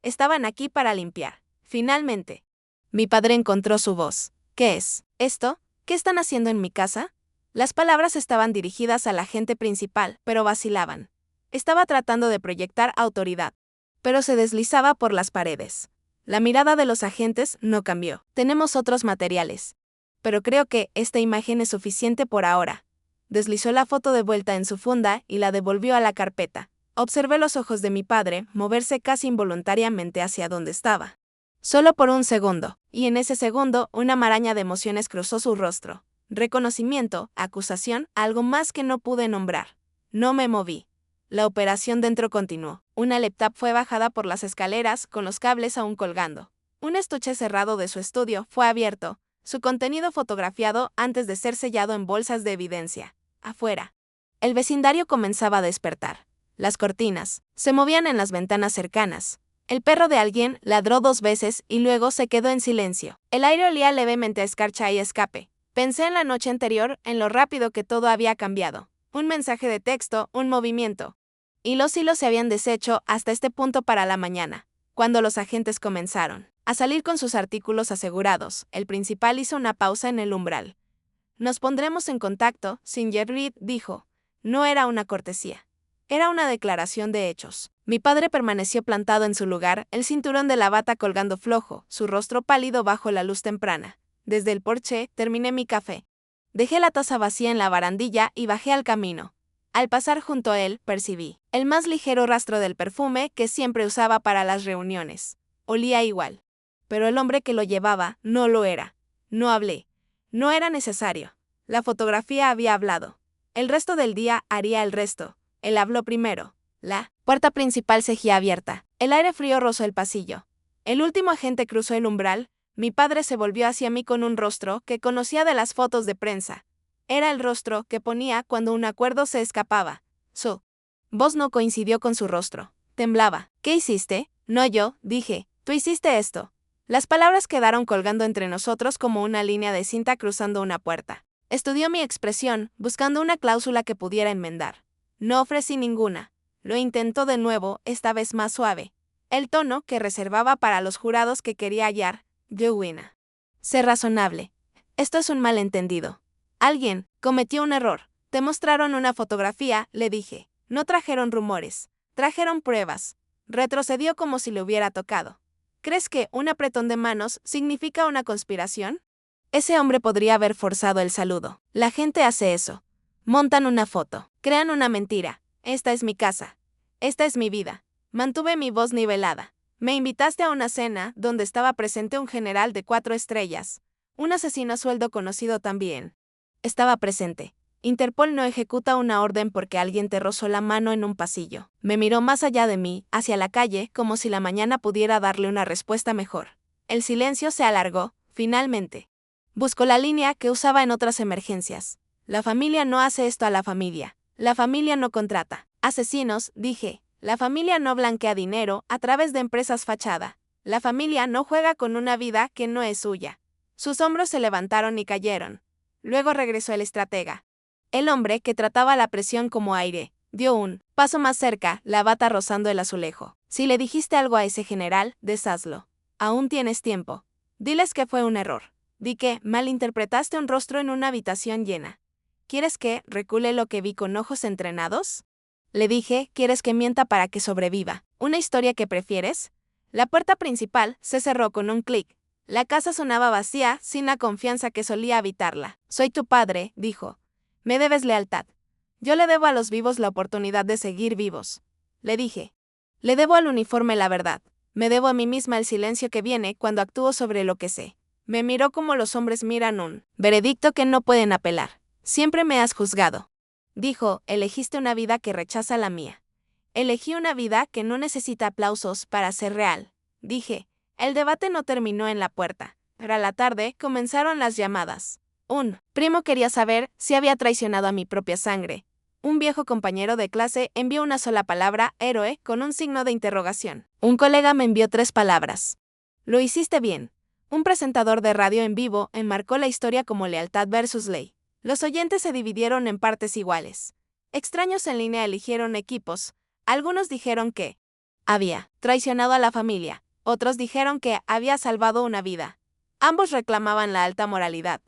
Estaban aquí para limpiar. Finalmente, mi padre encontró su voz. ¿Qué es esto? ¿Qué están haciendo en mi casa? Las palabras estaban dirigidas al agente principal, pero vacilaban. Estaba tratando de proyectar autoridad, pero se deslizaba por las paredes. La mirada de los agentes no cambió. Tenemos otros materiales. Pero creo que esta imagen es suficiente por ahora. Deslizó la foto de vuelta en su funda y la devolvió a la carpeta. Observé los ojos de mi padre moverse casi involuntariamente hacia donde estaba. Solo por un segundo, y en ese segundo una maraña de emociones cruzó su rostro. Reconocimiento, acusación, algo más que no pude nombrar. No me moví. La operación dentro continuó. Una laptop fue bajada por las escaleras con los cables aún colgando. Un estuche cerrado de su estudio fue abierto, su contenido fotografiado antes de ser sellado en bolsas de evidencia. Afuera, el vecindario comenzaba a despertar. Las cortinas se movían en las ventanas cercanas. El perro de alguien ladró 2 veces y luego se quedó en silencio. El aire olía levemente a escarcha y escape. Pensé en la noche anterior, en lo rápido que todo había cambiado. Un mensaje de texto, un movimiento. Y los hilos se habían deshecho hasta este punto para la mañana, cuando los agentes comenzaron a salir con sus artículos asegurados. El principal hizo una pausa en el umbral. Nos pondremos en contacto, Singer Reed dijo. No era una cortesía. Era una declaración de hechos. Mi padre permaneció plantado en su lugar, el cinturón de la bata colgando flojo, su rostro pálido bajo la luz temprana. Desde el porche, terminé mi café. Dejé la taza vacía en la barandilla y bajé al camino. Al pasar junto a él, percibí el más ligero rastro del perfume que siempre usaba para las reuniones. Olía igual. Pero el hombre que lo llevaba no lo era. No hablé. No era necesario. La fotografía había hablado. El resto del día haría el resto. Él habló primero. La puerta principal seguía abierta. El aire frío rozó el pasillo. El último agente cruzó el umbral. Mi padre se volvió hacia mí con un rostro que conocía de las fotos de prensa. Era el rostro que ponía cuando un acuerdo se escapaba. Su voz no coincidió con su rostro. Temblaba. ¿Qué hiciste? No yo, dije. Tú hiciste esto. Las palabras quedaron colgando entre nosotros como una línea de cinta cruzando una puerta. Estudió mi expresión, buscando una cláusula que pudiera enmendar. No ofrecí ninguna. Lo intentó de nuevo, esta vez más suave. El tono que reservaba para los jurados que quería hallar. Joanna. Sé razonable. Esto es un malentendido. Alguien cometió un error. Te mostraron una fotografía, le dije. No trajeron rumores. Trajeron pruebas. Retrocedió como si le hubiera tocado. ¿Crees que un apretón de manos significa una conspiración? Ese hombre podría haber forzado el saludo. La gente hace eso. Montan una foto. Crean una mentira. Esta es mi casa. Esta es mi vida. Mantuve mi voz nivelada. Me invitaste a una cena donde estaba presente un general de 4 estrellas. Un asesino a sueldo conocido también. Estaba presente. Interpol no ejecuta una orden porque alguien te rozó la mano en un pasillo. Me miró más allá de mí, hacia la calle, como si la mañana pudiera darle una respuesta mejor. El silencio se alargó, finalmente. Buscó la línea que usaba en otras emergencias. La familia no hace esto a la familia. La familia no contrata asesinos, dije. La familia no blanquea dinero a través de empresas fachada. La familia no juega con una vida que no es suya. Sus hombros se levantaron y cayeron. Luego regresó el estratega. El hombre, que trataba la presión como aire, dio un paso más cerca, la bata rozando el azulejo. Si le dijiste algo a ese general, deshazlo. Aún tienes tiempo. Diles que fue un error. Di que malinterpretaste un rostro en una habitación llena. ¿Quieres que recule lo que vi con ojos entrenados? Le dije, ¿quieres que mienta para que sobreviva? ¿Una historia que prefieres? La puerta principal se cerró con un clic. La casa sonaba vacía, sin la confianza que solía habitarla. Soy tu padre, dijo. Me debes lealtad. Yo le debo a los vivos la oportunidad de seguir vivos. Le dije. Le debo al uniforme la verdad. Me debo a mí misma el silencio que viene cuando actúo sobre lo que sé. Me miró como los hombres miran un veredicto que no pueden apelar. Siempre me has juzgado. Dijo, elegiste una vida que rechaza la mía. Elegí una vida que no necesita aplausos para ser real. Dije, el debate no terminó en la puerta. Pero a la tarde comenzaron las llamadas. Un primo quería saber si había traicionado a mi propia sangre. Un viejo compañero de clase envió una sola palabra, héroe, con un signo de interrogación. Un colega me envió 3 palabras. Lo hiciste bien. Un presentador de radio en vivo enmarcó la historia como lealtad versus ley. Los oyentes se dividieron en partes iguales. Extraños en línea eligieron equipos. Algunos dijeron que había traicionado a la familia. Otros dijeron que había salvado una vida. Ambos reclamaban la alta moralidad.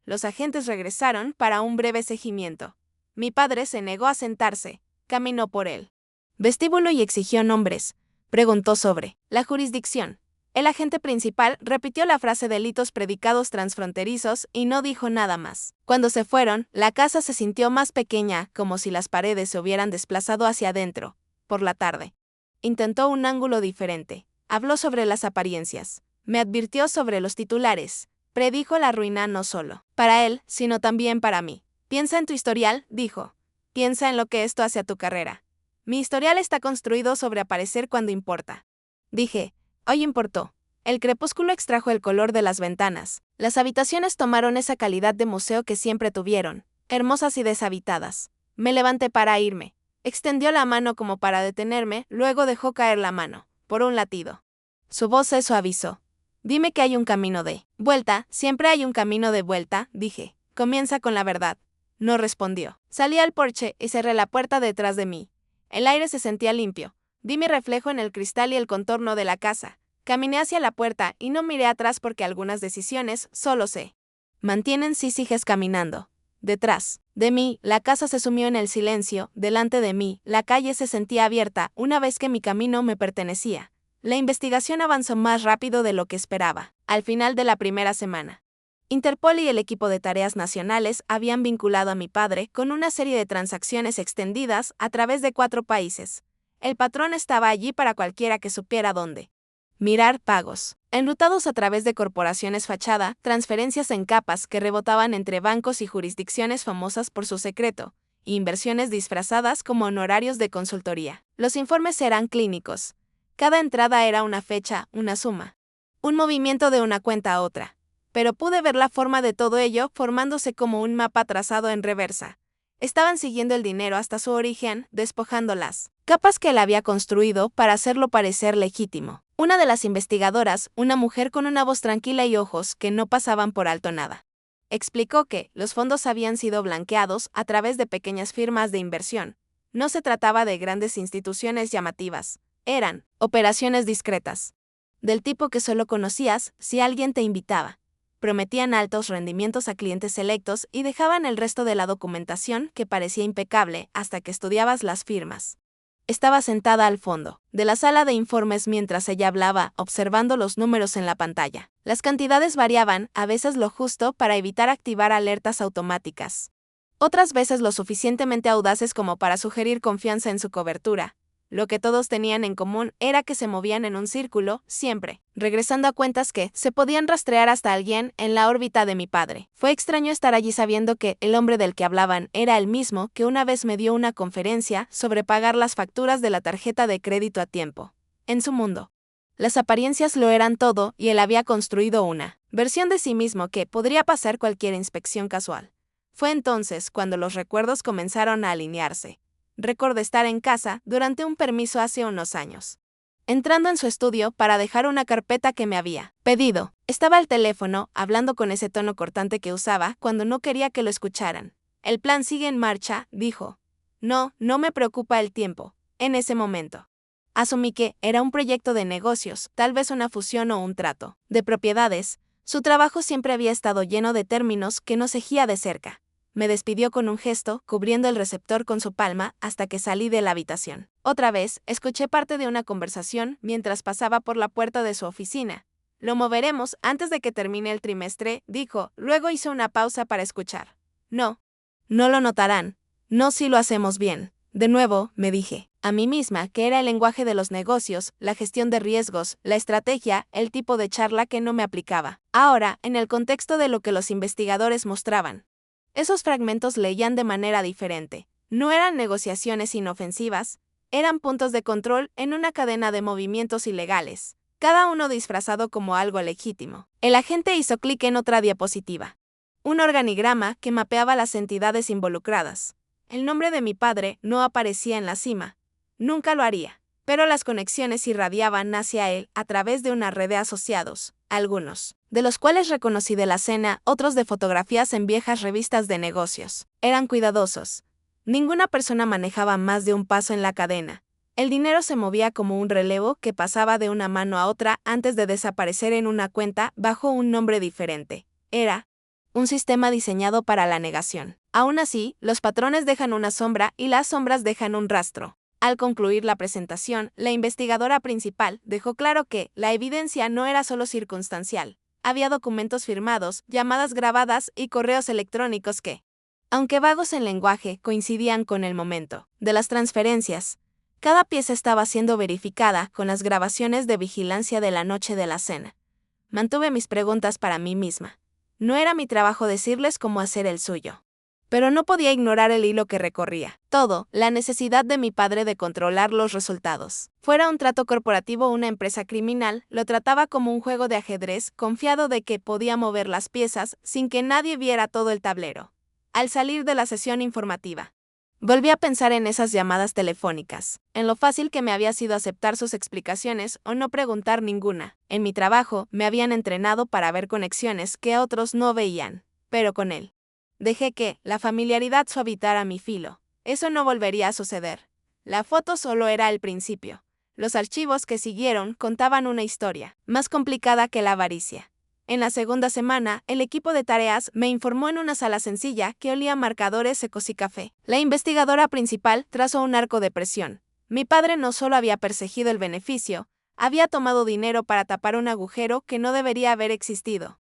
Los agentes regresaron para un breve seguimiento. Mi padre se negó a sentarse. Caminó por el vestíbulo y exigió nombres. Preguntó sobre la jurisdicción. El agente principal repitió la frase delitos predicados transfronterizos y no dijo nada más. Cuando se fueron, la casa se sintió más pequeña, como si las paredes se hubieran desplazado hacia adentro. Por la tarde, intentó un ángulo diferente. Habló sobre las apariencias. Me advirtió sobre los titulares. Predijo la ruina no solo para él, sino también para mí. Piensa en tu historial, dijo. Piensa en lo que esto hace a tu carrera. Mi historial está construido sobre aparecer cuando importa. Dije. Hoy importó. El crepúsculo extrajo el color de las ventanas. Las habitaciones tomaron esa calidad de museo que siempre tuvieron, hermosas y deshabitadas. Me levanté para irme. Extendió la mano como para detenerme, luego dejó caer la mano, por un latido. Su voz se suavizó. Dime que hay un camino de vuelta, siempre hay un camino de vuelta, dije. Comienza con la verdad. No respondió. Salí al porche y cerré la puerta detrás de mí. El aire se sentía limpio. Vi mi reflejo en el cristal y el contorno de la casa. Caminé hacia la puerta y no miré atrás porque algunas decisiones solo se mantienen si sigues caminando. Detrás de mí, la casa se sumió en el silencio. Delante de mí, la calle se sentía abierta una vez que mi camino me pertenecía. La investigación avanzó más rápido de lo que esperaba. Al final de la primera semana, Interpol y el equipo de tareas nacionales habían vinculado a mi padre con una serie de transacciones extendidas a través de 4 países. El patrón estaba allí para cualquiera que supiera dónde mirar pagos, enrutados a través de corporaciones fachada, transferencias en capas que rebotaban entre bancos y jurisdicciones famosas por su secreto, e inversiones disfrazadas como honorarios de consultoría. Los informes eran clínicos. Cada entrada era una fecha, una suma, un movimiento de una cuenta a otra. Pero pude ver la forma de todo ello formándose como un mapa trazado en reversa. Estaban siguiendo el dinero hasta su origen, despojando las capas que él había construido para hacerlo parecer legítimo. Una de las investigadoras, una mujer con una voz tranquila y ojos que no pasaban por alto nada, explicó que los fondos habían sido blanqueados a través de pequeñas firmas de inversión. No se trataba de grandes instituciones llamativas, eran operaciones discretas, del tipo que solo conocías si alguien te invitaba. Prometían altos rendimientos a clientes selectos y dejaban el resto de la documentación, que parecía impecable, hasta que estudiabas las firmas. Estaba sentada al fondo de la sala de informes mientras ella hablaba, observando los números en la pantalla. Las cantidades variaban, a veces lo justo para evitar activar alertas automáticas. Otras veces lo suficientemente audaces como para sugerir confianza en su cobertura. Lo que todos tenían en común era que se movían en un círculo, siempre, regresando a cuentas que se podían rastrear hasta alguien en la órbita de mi padre. Fue extraño estar allí sabiendo que el hombre del que hablaban era el mismo que una vez me dio una conferencia sobre pagar las facturas de la tarjeta de crédito a tiempo. En su mundo, las apariencias lo eran todo y él había construido una versión de sí mismo que podría pasar cualquier inspección casual. Fue entonces cuando los recuerdos comenzaron a alinearse. Recordé estar en casa durante un permiso hace unos años. Entrando en su estudio para dejar una carpeta que me había pedido. Estaba al teléfono, hablando con ese tono cortante que usaba cuando no quería que lo escucharan. El plan sigue en marcha, dijo. No me preocupa el tiempo. En ese momento. Asumí que era un proyecto de negocios, tal vez una fusión o un trato de propiedades. Su trabajo siempre había estado lleno de términos que no seguía de cerca. Me despidió con un gesto, cubriendo el receptor con su palma, hasta que salí de la habitación. Otra vez, escuché parte de una conversación mientras pasaba por la puerta de su oficina. Lo moveremos antes de que termine el trimestre, dijo, luego hizo una pausa para escuchar. No lo notarán. No si lo hacemos bien. De nuevo, me dije, a mí misma que era el lenguaje de los negocios, la gestión de riesgos, la estrategia, el tipo de charla que no me aplicaba. Ahora, en el contexto de lo que los investigadores mostraban. Esos fragmentos leían de manera diferente. No eran negociaciones inofensivas, eran puntos de control en una cadena de movimientos ilegales, cada uno disfrazado como algo legítimo. El agente hizo clic en otra diapositiva. Un organigrama que mapeaba las entidades involucradas. El nombre de mi padre no aparecía en la cima. Nunca lo haría. Pero las conexiones irradiaban hacia él a través de una red de asociados, algunos de los cuales reconocí de la cena, otros de fotografías en viejas revistas de negocios. Eran cuidadosos. Ninguna persona manejaba más de un paso en la cadena. El dinero se movía como un relevo que pasaba de una mano a otra antes de desaparecer en una cuenta bajo un nombre diferente. Era un sistema diseñado para la negación. Aún así, los patrones dejan una sombra y las sombras dejan un rastro. Al concluir la presentación, la investigadora principal dejó claro que la evidencia no era solo circunstancial. Había documentos firmados, llamadas grabadas y correos electrónicos que, aunque vagos en lenguaje, coincidían con el momento de las transferencias. Cada pieza estaba siendo verificada con las grabaciones de vigilancia de la noche de la cena. Mantuve mis preguntas para mí misma. No era mi trabajo decirles cómo hacer el suyo. Pero no podía ignorar el hilo que recorría. Todo, la necesidad de mi padre de controlar los resultados. Fuera un trato corporativo o una empresa criminal, lo trataba como un juego de ajedrez, confiado de que podía mover las piezas sin que nadie viera todo el tablero. Al salir de la sesión informativa, volví a pensar en esas llamadas telefónicas, en lo fácil que me había sido aceptar sus explicaciones o no preguntar ninguna. En mi trabajo, me habían entrenado para ver conexiones que otros no veían, pero con él. Dejé que la familiaridad suavizara mi filo. Eso no volvería a suceder. La foto solo era el principio. Los archivos que siguieron contaban una historia, más complicada que la avaricia. En la segunda semana, el equipo de tareas me informó en una sala sencilla que olía a marcadores secos y café. La investigadora principal trazó un arco de presión. Mi padre no solo había perseguido el beneficio, había tomado dinero para tapar un agujero que no debería haber existido.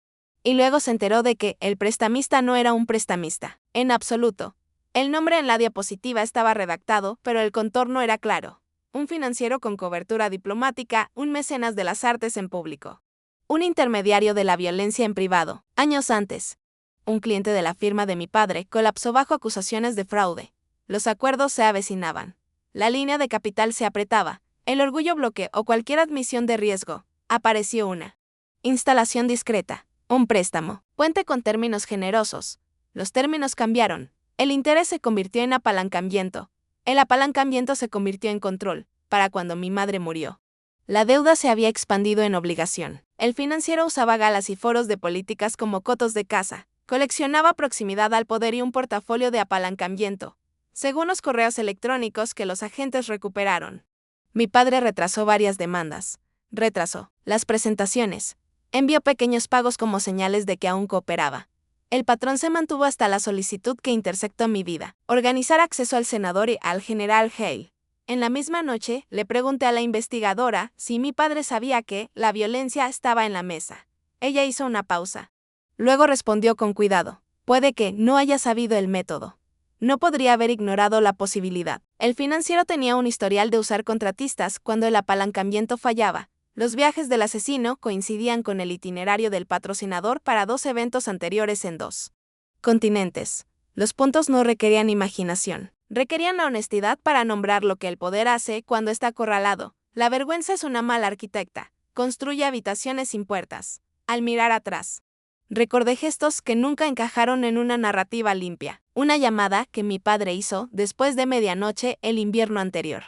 Y luego se enteró de que el prestamista no era un prestamista, en absoluto. El nombre en la diapositiva estaba redactado, pero el contorno era claro. Un financiero con cobertura diplomática, un mecenas de las artes en público. Un intermediario de la violencia en privado. Años antes, un cliente de la firma de mi padre colapsó bajo acusaciones de fraude. Los acuerdos se avecinaban. La línea de capital se apretaba. El orgullo bloqueó cualquier admisión de riesgo. Apareció una instalación discreta. Un préstamo. Puente con términos generosos. Los términos cambiaron. El interés se convirtió en apalancamiento. El apalancamiento se convirtió en control, para cuando mi madre murió. La deuda se había expandido en obligación. El financiero usaba galas y foros de políticas como cotos de caza. Coleccionaba proximidad al poder y un portafolio de apalancamiento, según los correos electrónicos que los agentes recuperaron. Mi padre retrasó varias demandas. Retrasó las presentaciones. Envió pequeños pagos como señales de que aún cooperaba. El patrón se mantuvo hasta la solicitud que intersectó mi vida. Organizar acceso al senador y al general Hale. En la misma noche, le pregunté a la investigadora si mi padre sabía que la violencia estaba en la mesa. Ella hizo una pausa. Luego respondió con cuidado. Puede que no haya sabido el método. No podría haber ignorado la posibilidad. El financiero tenía un historial de usar contratistas cuando el apalancamiento fallaba. Los viajes del asesino coincidían con el itinerario del patrocinador para 2 eventos anteriores en 2 continentes. Los puntos no requerían imaginación. Requerían la honestidad para nombrar lo que el poder hace cuando está acorralado. La vergüenza es una mala arquitecta. Construye habitaciones sin puertas. Al mirar atrás, recordé gestos que nunca encajaron en una narrativa limpia. Una llamada que mi padre hizo después de medianoche el invierno anterior.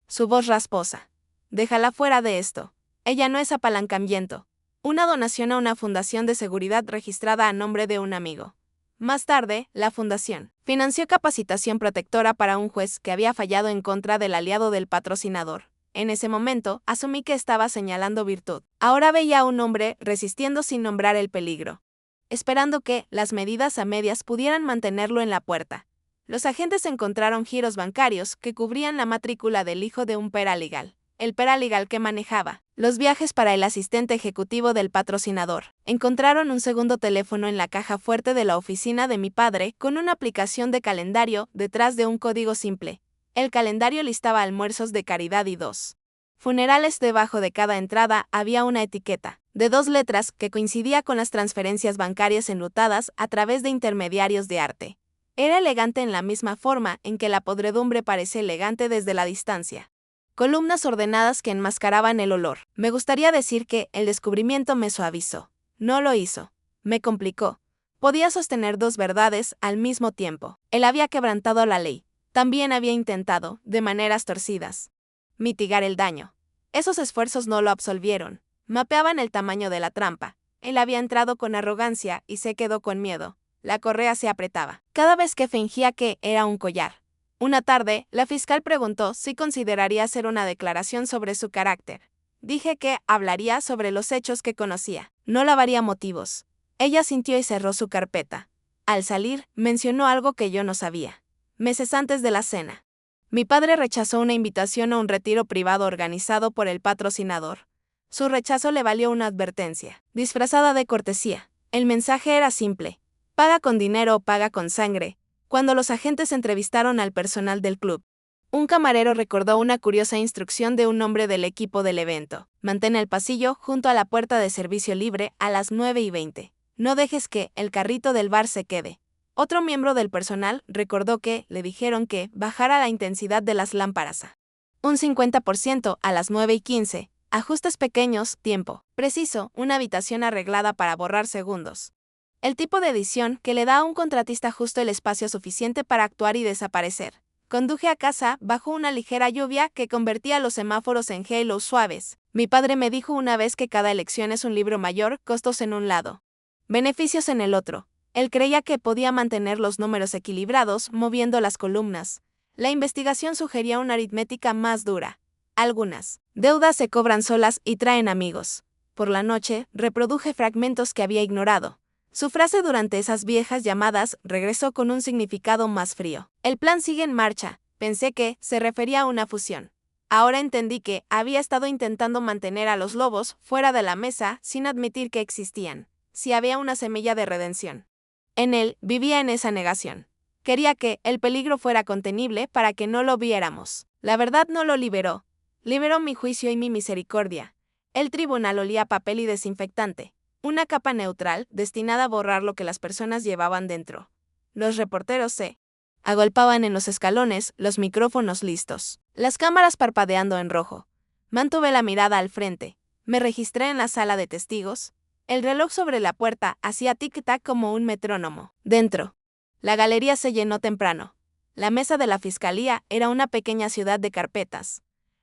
Su voz rasposa. Déjala fuera de esto. Ella no es apalancamiento. Una donación a una fundación de seguridad registrada a nombre de un amigo. Más tarde, la fundación financió capacitación protectora para un juez que había fallado en contra del aliado del patrocinador. En ese momento, asumí que estaba señalando virtud. Ahora veía a un hombre resistiendo sin nombrar el peligro, esperando que las medidas a medias pudieran mantenerlo en la puerta. Los agentes encontraron giros bancarios que cubrían la matrícula del hijo de un paralegal. El paralegal que manejaba los viajes para el asistente ejecutivo del patrocinador. Encontraron un segundo teléfono en la caja fuerte de la oficina de mi padre con una aplicación de calendario detrás de un código simple. El calendario listaba almuerzos de caridad y 2 funerales. Debajo de cada entrada había una etiqueta de 2 letras que coincidía con las transferencias bancarias enlutadas a través de intermediarios de arte. Era elegante en la misma forma en que la podredumbre parece elegante desde la distancia. Columnas ordenadas que enmascaraban el olor. Me gustaría decir que el descubrimiento me suavizó. No lo hizo. Me complicó. Podía sostener 2 verdades al mismo tiempo. Él había quebrantado la ley. También había intentado, de maneras torcidas, mitigar el daño. Esos esfuerzos no lo absolvieron. Mapeaban el tamaño de la trampa. Él había entrado con arrogancia y se quedó con miedo. La correa se apretaba cada vez que fingía que era un collar. Una tarde, la fiscal preguntó si consideraría hacer una declaración sobre su carácter. Dije que hablaría sobre los hechos que conocía. No lavaría motivos. Ella sintió y cerró su carpeta. Al salir, mencionó algo que yo no sabía. Meses antes de la cena, mi padre rechazó una invitación a un retiro privado organizado por el patrocinador. Su rechazo le valió una advertencia, disfrazada de cortesía. El mensaje era simple: paga con dinero o paga con sangre. Cuando los agentes entrevistaron al personal del club, un camarero recordó una curiosa instrucción de un hombre del equipo del evento: mantén el pasillo junto a la puerta de servicio libre a las 9:20. No dejes que el carrito del bar se quede. Otro miembro del personal recordó que le dijeron que bajara la intensidad de las lámparas a un 50% a las 9:15. Ajustes pequeños, tiempo preciso, una habitación arreglada para borrar segundos. El tipo de edición que le da a un contratista justo el espacio suficiente para actuar y desaparecer. Conduje a casa bajo una ligera lluvia que convertía los semáforos en halos suaves. Mi padre me dijo una vez que cada elección es un libro mayor, costos en un lado, beneficios en el otro. Él creía que podía mantener los números equilibrados moviendo las columnas. La investigación sugería una aritmética más dura. Algunas deudas se cobran solas y traen amigos. Por la noche, reproduje fragmentos que había ignorado. Su frase durante esas viejas llamadas regresó con un significado más frío. El plan sigue en marcha. Pensé que se refería a una fusión. Ahora entendí que había estado intentando mantener a los lobos fuera de la mesa sin admitir que existían. Si había una semilla de redención en él, vivía en esa negación. Quería que el peligro fuera contenible para que no lo viéramos. La verdad no lo liberó. Liberó mi juicio y mi misericordia. El tribunal olía a papel y desinfectante. Una capa neutral destinada a borrar lo que las personas llevaban dentro. Los reporteros se agolpaban en los escalones, los micrófonos listos, las cámaras parpadeando en rojo. Mantuve la mirada al frente. Me registré en la sala de testigos. El reloj sobre la puerta hacía tic-tac como un metrónomo. Dentro, la galería se llenó temprano. La mesa de la fiscalía era una pequeña ciudad de carpetas.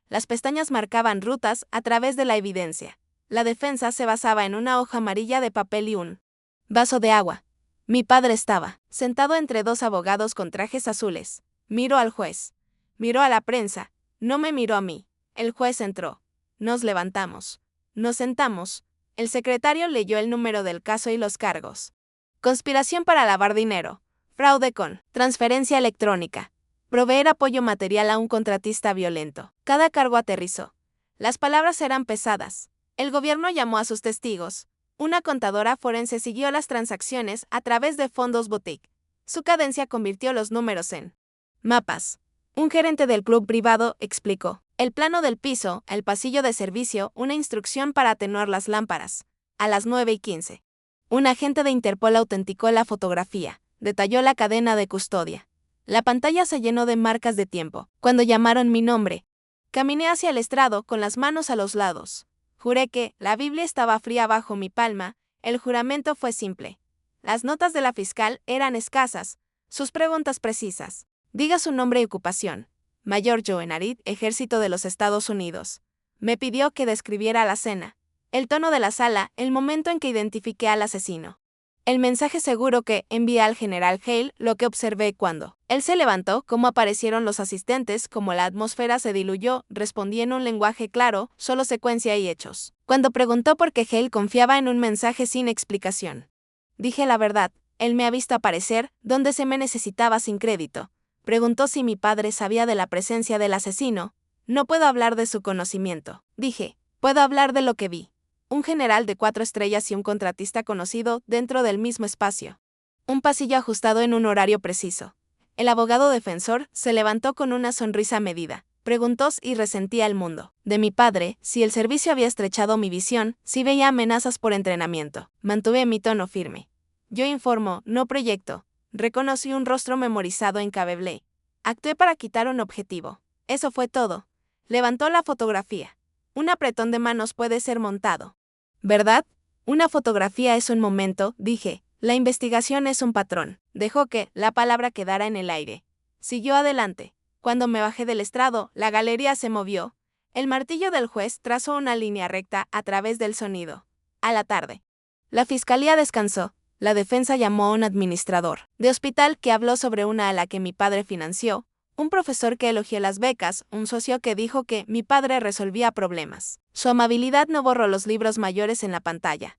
Las pestañas marcaban rutas a través de la evidencia. La defensa se basaba en una hoja amarilla de papel y un vaso de agua. Mi padre estaba sentado entre 2 abogados con trajes azules. Miró al juez. Miró a la prensa. No me miró a mí. El juez entró. Nos levantamos. Nos sentamos. El secretario leyó el número del caso y los cargos. Conspiración para lavar dinero. Fraude con transferencia electrónica. Proveer apoyo material a un contratista violento. Cada cargo aterrizó. Las palabras eran pesadas. El gobierno llamó a sus testigos. Una contadora forense siguió las transacciones a través de fondos boutique. Su cadencia convirtió los números en mapas. Un gerente del club privado explicó. El plano del piso, el pasillo de servicio, una instrucción para atenuar las lámparas. A las 9:15. Un agente de Interpol autenticó la fotografía. Detalló la cadena de custodia. La pantalla se llenó de marcas de tiempo. Cuando llamaron mi nombre, caminé hacia el estrado con las manos a los lados. Juré que la Biblia estaba fría bajo mi palma. El juramento fue simple. Las notas de la fiscal eran escasas, sus preguntas precisas. Diga su nombre y ocupación. Mayor Joe Enharid, Ejército de los Estados Unidos. Me pidió que describiera la escena, el tono de la sala, el momento en que identifiqué al asesino. El mensaje seguro que envié al general Hale, lo que observé cuando él se levantó, cómo aparecieron los asistentes, cómo la atmósfera se diluyó, respondí en un lenguaje claro, solo secuencia y hechos. Cuando preguntó por qué Hale confiaba en un mensaje sin explicación. Dije la verdad, él me ha visto aparecer, donde se me necesitaba sin crédito. Preguntó si mi padre sabía de la presencia del asesino. No puedo hablar de su conocimiento. Dije, puedo hablar de lo que vi. Un general de 4 estrellas y un contratista conocido dentro del mismo espacio. Un pasillo ajustado en un horario preciso. El abogado defensor se levantó con una sonrisa medida. Preguntó si resentía el mundo. De mi padre, si el servicio había estrechado mi visión, si veía amenazas por entrenamiento. Mantuve mi tono firme. Yo informo, no proyecto. Reconocí un rostro memorizado en Cabeble. Actué para quitar un objetivo. Eso fue todo. Levantó la fotografía. Un apretón de manos puede ser montado. ¿Verdad? Una fotografía es un momento, dije. La investigación es un patrón. Dejó que la palabra quedara en el aire. Siguió adelante. Cuando me bajé del estrado, la galería se movió. El martillo del juez trazó una línea recta a través del sonido. A la tarde. La fiscalía descansó. La defensa llamó a un administrador de hospital que habló sobre una ala que mi padre financió, un profesor que elogió las becas, un socio que dijo que mi padre resolvía problemas. Su amabilidad no borró los libros mayores en la pantalla.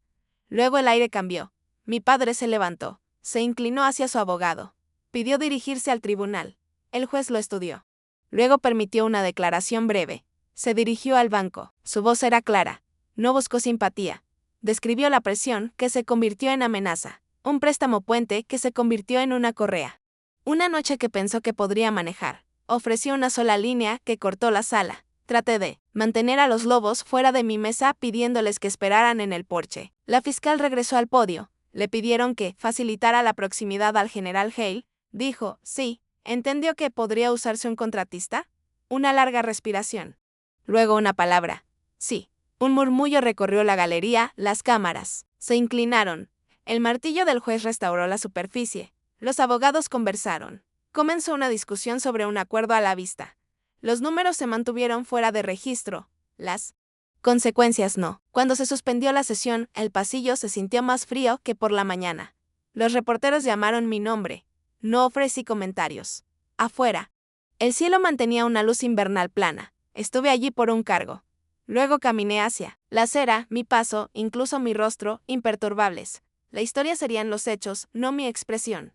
Luego el aire cambió. Mi padre se levantó, se inclinó hacia su abogado. Pidió dirigirse al tribunal. El juez lo estudió. Luego permitió una declaración breve. Se dirigió al banco. Su voz era clara. No buscó simpatía. Describió la presión que se convirtió en amenaza. Un préstamo puente que se convirtió en una correa. Una noche que pensó que podría manejar. Ofreció una sola línea que cortó la sala. Traté de mantener a los lobos fuera de mi mesa pidiéndoles que esperaran en el porche. La fiscal regresó al podio. Le pidieron que facilitara la proximidad al general Hale. Dijo, sí. ¿Entendió que podría usarse un contratista? Una larga respiración. Luego una palabra. Sí. Un murmullo recorrió la galería, las cámaras. Se inclinaron. El martillo del juez restauró la superficie. Los abogados conversaron. Comenzó una discusión sobre un acuerdo a la vista. Los números se mantuvieron fuera de registro. Las consecuencias no. Cuando se suspendió la sesión, el pasillo se sintió más frío que por la mañana. Los reporteros llamaron mi nombre. No ofrecí comentarios. Afuera. El cielo mantenía una luz invernal plana. Estuve allí por un cargo. Luego caminé hacia la acera, mi paso, incluso mi rostro, imperturbables. La historia serían los hechos, no mi expresión.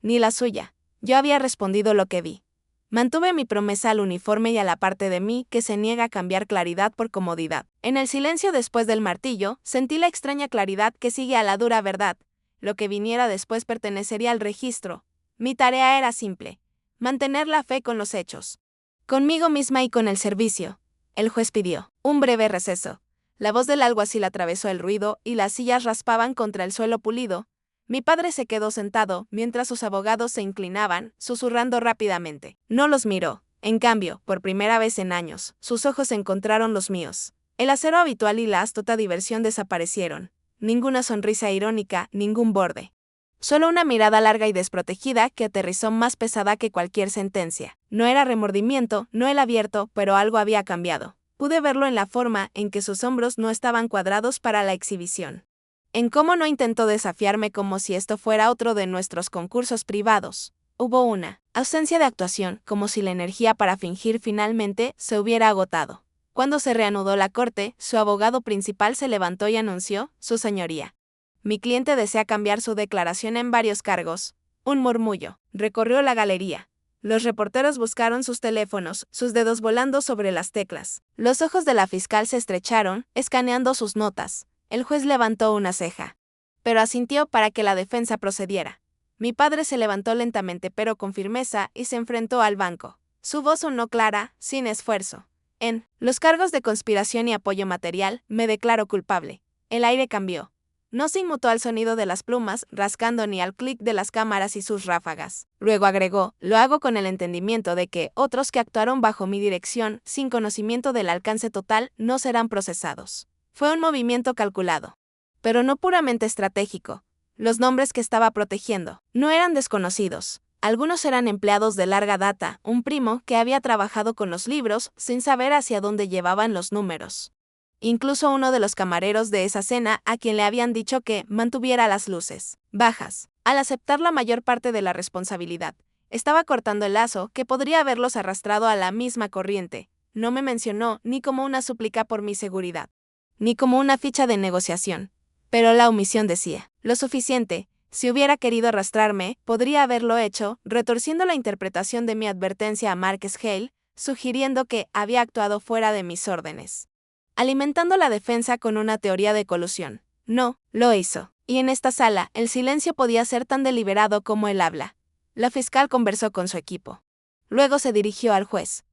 Ni la suya. Yo había respondido lo que vi. Mantuve mi promesa al uniforme y a la parte de mí que se niega a cambiar claridad por comodidad. En el silencio después del martillo, sentí la extraña claridad que sigue a la dura verdad. Lo que viniera después pertenecería al registro. Mi tarea era simple. Mantener la fe con los hechos. Conmigo misma y con el servicio. El juez pidió un breve receso. La voz del alguacil atravesó el ruido y las sillas raspaban contra el suelo pulido. Mi padre se quedó sentado mientras sus abogados se inclinaban, susurrando rápidamente. No los miró. En cambio, por primera vez en años, sus ojos encontraron los míos. El acero habitual y la astuta diversión desaparecieron. Ninguna sonrisa irónica, ningún borde. Solo una mirada larga y desprotegida que aterrizó más pesada que cualquier sentencia. No era remordimiento, no el abierto, pero algo había cambiado. Pude verlo en la forma en que sus hombros no estaban cuadrados para la exhibición. En cómo no intentó desafiarme como si esto fuera otro de nuestros concursos privados. Hubo una ausencia de actuación, como si la energía para fingir finalmente se hubiera agotado. Cuando se reanudó la corte, su abogado principal se levantó y anunció, Su Señoría. Mi cliente desea cambiar su declaración en varios cargos. Un murmullo recorrió la galería. Los reporteros buscaron sus teléfonos, sus dedos volando sobre las teclas. Los ojos de la fiscal se estrecharon, escaneando sus notas. El juez levantó una ceja, pero asintió para que la defensa procediera. Mi padre se levantó lentamente pero con firmeza y se enfrentó al banco. Su voz sonó clara, sin esfuerzo. En los cargos de conspiración y apoyo material, me declaro culpable. El aire cambió. No se inmutó al sonido de las plumas rascando ni al clic de las cámaras y sus ráfagas. Luego agregó, lo hago con el entendimiento de que otros que actuaron bajo mi dirección, sin conocimiento del alcance total, no serán procesados. Fue un movimiento calculado, pero no puramente estratégico. Los nombres que estaba protegiendo no eran desconocidos. Algunos eran empleados de larga data, un primo que había trabajado con los libros sin saber hacia dónde llevaban los números. Incluso uno de los camareros de esa cena a quien le habían dicho que mantuviera las luces bajas. Al aceptar la mayor parte de la responsabilidad, estaba cortando el lazo que podría haberlos arrastrado a la misma corriente. No me mencionó ni como una súplica por mi seguridad, ni como una ficha de negociación. Pero la omisión decía lo suficiente. Si hubiera querido arrastrarme, podría haberlo hecho, retorciendo la interpretación de mi advertencia a Marques Hale, sugiriendo que había actuado fuera de mis órdenes, alimentando la defensa con una teoría de colusión. No, lo hizo. Y en esta sala, el silencio podía ser tan deliberado como el habla. La fiscal conversó con su equipo. Luego se dirigió al juez.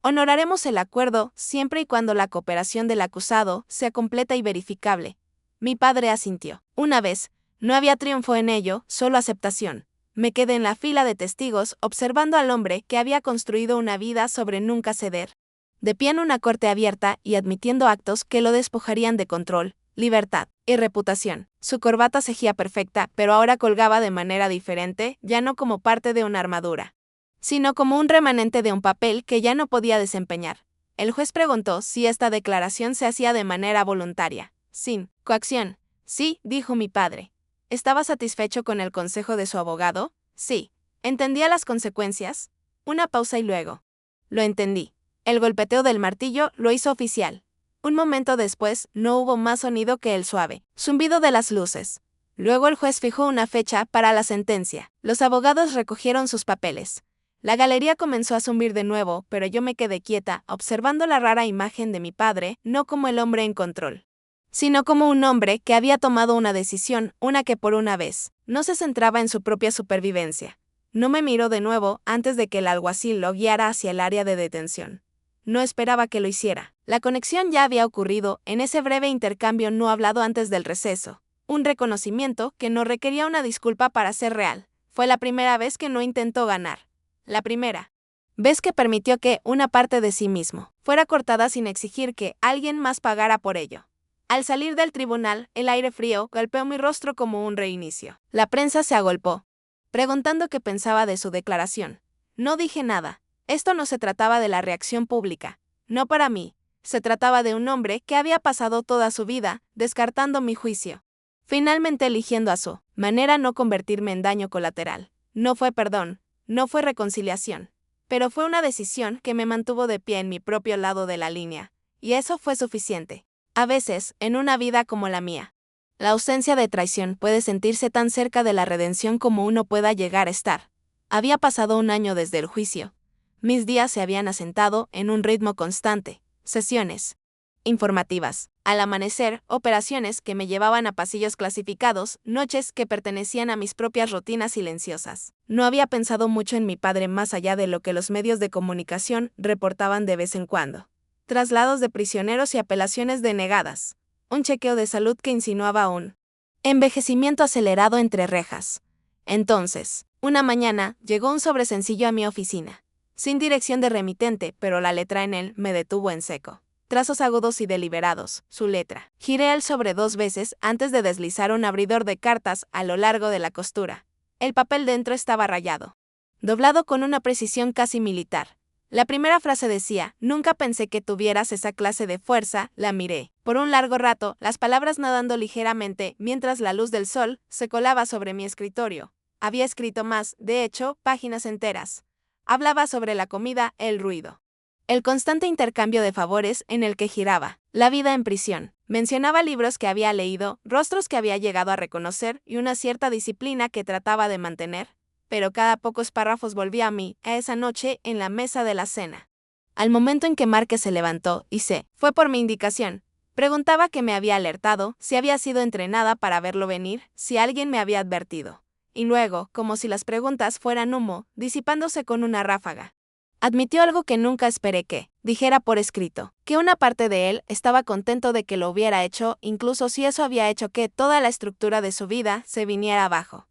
Honoraremos el acuerdo siempre y cuando la cooperación del acusado sea completa y verificable. Mi padre asintió. Una vez, no había triunfo en ello, solo aceptación. Me quedé en la fila de testigos observando al hombre que había construido una vida sobre nunca ceder, de pie en una corte abierta y admitiendo actos que lo despojarían de control, libertad y reputación. Su corbata cejía perfecta, pero ahora colgaba de manera diferente, ya no como parte de una armadura, sino como un remanente de un papel que ya no podía desempeñar. El juez preguntó si esta declaración se hacía de manera voluntaria, sin coacción. Sí, dijo mi padre. ¿Estaba satisfecho con el consejo de su abogado? Sí. ¿Entendía las consecuencias? Una pausa y luego. Lo entendí. El golpeteo del martillo lo hizo oficial. Un momento después, no hubo más sonido que el suave zumbido de las luces. Luego el juez fijó una fecha para la sentencia. Los abogados recogieron sus papeles. La galería comenzó a zumbir de nuevo, pero yo me quedé quieta, observando la rara imagen de mi padre, no como el hombre en control, sino como un hombre que había tomado una decisión, una que por una vez no se centraba en su propia supervivencia. No me miró de nuevo antes de que el alguacil lo guiara hacia el área de detención. No esperaba que lo hiciera. La conexión ya había ocurrido en ese breve intercambio no hablado antes del receso. Un reconocimiento que no requería una disculpa para ser real. Fue la primera vez que no intentó ganar. La primera vez que permitió que una parte de sí mismo fuera cortada sin exigir que alguien más pagara por ello. Al salir del tribunal, el aire frío golpeó mi rostro como un reinicio. La prensa se agolpó, preguntando qué pensaba de su declaración. No dije nada. Esto no se trataba de la reacción pública. No para mí. Se trataba de un hombre que había pasado toda su vida descartando mi juicio, finalmente eligiendo a su manera no convertirme en daño colateral. No fue perdón, no fue reconciliación, pero fue una decisión que me mantuvo de pie en mi propio lado de la línea, y eso fue suficiente. A veces, en una vida como la mía, la ausencia de traición puede sentirse tan cerca de la redención como uno pueda llegar a estar. Había pasado un año desde el juicio. Mis días se habían asentado en un ritmo constante. Sesiones informativas. Al amanecer, operaciones que me llevaban a pasillos clasificados, noches que pertenecían a mis propias rutinas silenciosas. No había pensado mucho en mi padre más allá de lo que los medios de comunicación reportaban de vez en cuando. Traslados de prisioneros y apelaciones denegadas. Un chequeo de salud que insinuaba un envejecimiento acelerado entre rejas. Entonces, una mañana, llegó un sobre sencillo a mi oficina. Sin dirección de remitente, pero la letra en él me detuvo en seco. Trazos agudos y deliberados, su letra. Giré el sobre 2 veces antes de deslizar un abridor de cartas a lo largo de la costura. El papel dentro estaba rayado, doblado con una precisión casi militar. La primera frase decía, nunca pensé que tuvieras esa clase de fuerza. La miré. Por un largo rato, las palabras nadando ligeramente mientras la luz del sol se colaba sobre mi escritorio. Había escrito más, de hecho, páginas enteras. Hablaba sobre la comida, el ruido, el constante intercambio de favores en el que giraba, la vida en prisión. Mencionaba libros que había leído, rostros que había llegado a reconocer y una cierta disciplina que trataba de mantener. pero cada pocos párrafos volvía a mí, a esa noche, en la mesa de la cena. Al momento en que Márquez se levantó y fue por mi indicación. Preguntaba qué me había alertado, si había sido entrenada para verlo venir, si alguien me había advertido. Y luego, como si las preguntas fueran humo, disipándose con una ráfaga. Admitió algo que nunca esperé que dijera por escrito, que una parte de él estaba contento de que lo hubiera hecho, incluso si eso había hecho que toda la estructura de su vida se viniera abajo.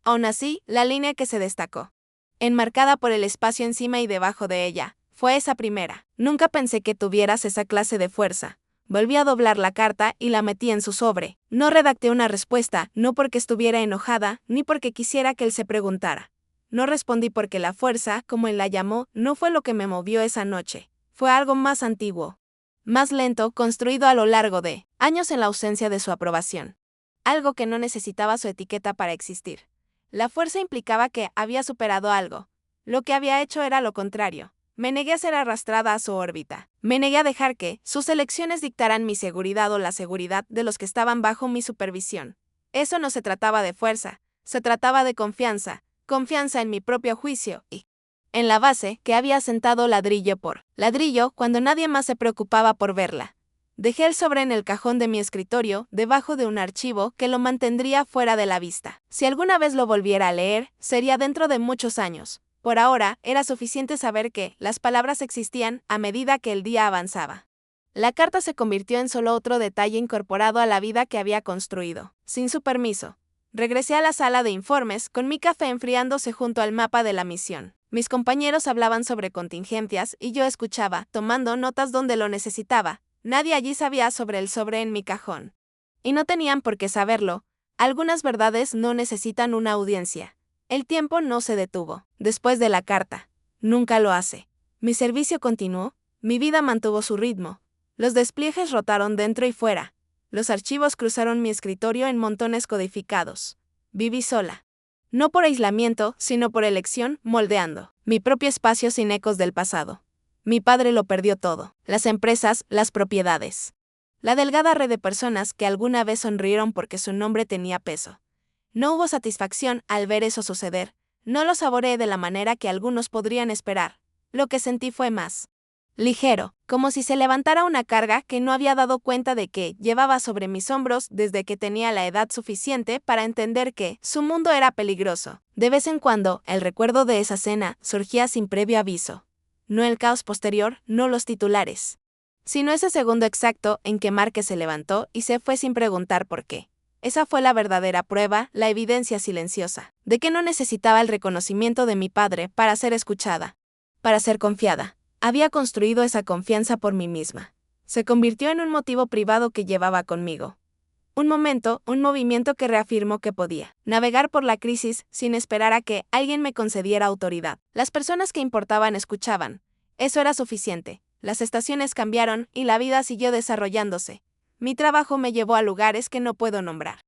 Aún así, la línea que se destacó, enmarcada por el espacio encima y debajo de ella, fue esa primera. Nunca pensé que tuvieras esa clase de fuerza. Volví a doblar la carta y la metí en su sobre. No redacté una respuesta, no porque estuviera enojada, ni porque quisiera que él se preguntara. No respondí porque la fuerza, como él la llamó, no fue lo que me movió esa noche. Fue algo más antiguo, más lento, construido a lo largo de años en la ausencia de su aprobación. Algo que no necesitaba su etiqueta para existir. La fuerza implicaba que había superado algo. Lo que había hecho era lo contrario. Me negué a ser arrastrada a su órbita. Me negué a dejar que sus elecciones dictaran mi seguridad o la seguridad de los que estaban bajo mi supervisión. Eso no se trataba de fuerza, se trataba de confianza en mi propio juicio y en la base que había sentado ladrillo por ladrillo cuando nadie más se preocupaba por verla. Dejé el sobre en el cajón de mi escritorio, debajo de un archivo que lo mantendría fuera de la vista. Si alguna vez lo volviera a leer, sería dentro de muchos años. Por ahora, era suficiente saber que las palabras existían a medida que el día avanzaba. La carta se convirtió en solo otro detalle incorporado a la vida que había construido, sin su permiso. Regresé a la sala de informes, con mi café enfriándose junto al mapa de la misión. Mis compañeros hablaban sobre contingencias y yo escuchaba, tomando notas donde lo necesitaba. Nadie allí sabía sobre el sobre en mi cajón. Y no tenían por qué saberlo. Algunas verdades no necesitan una audiencia. El tiempo no se detuvo. Después de la carta. Nunca lo hace. Mi servicio continuó. Mi vida mantuvo su ritmo. Los despliegues rotaron dentro y fuera. Los archivos cruzaron mi escritorio en montones codificados. Viví sola. No por aislamiento, sino por elección, moldeando mi propio espacio sin ecos del pasado. Mi padre lo perdió todo. Las empresas, las propiedades. La delgada red de personas que alguna vez sonrieron porque su nombre tenía peso. No hubo satisfacción al ver eso suceder. No lo saboreé de la manera que algunos podrían esperar. Lo que sentí fue más ligero, como si se levantara una carga que no había dado cuenta de que llevaba sobre mis hombros desde que tenía la edad suficiente para entender que su mundo era peligroso. De vez en cuando, el recuerdo de esa cena surgía sin previo aviso. No el caos posterior, no los titulares, sino ese segundo exacto en que Márquez se levantó y se fue sin preguntar por qué. Esa fue la verdadera prueba, la evidencia silenciosa, de que no necesitaba el reconocimiento de mi padre para ser escuchada, para ser confiada. Había construido esa confianza por mí misma. Se convirtió en un motivo privado que llevaba conmigo. Un momento, un movimiento que reafirmó que podía navegar por la crisis sin esperar a que alguien me concediera autoridad. Las personas que importaban escuchaban. Eso era suficiente. Las estaciones cambiaron y la vida siguió desarrollándose. Mi trabajo me llevó a lugares que no puedo nombrar.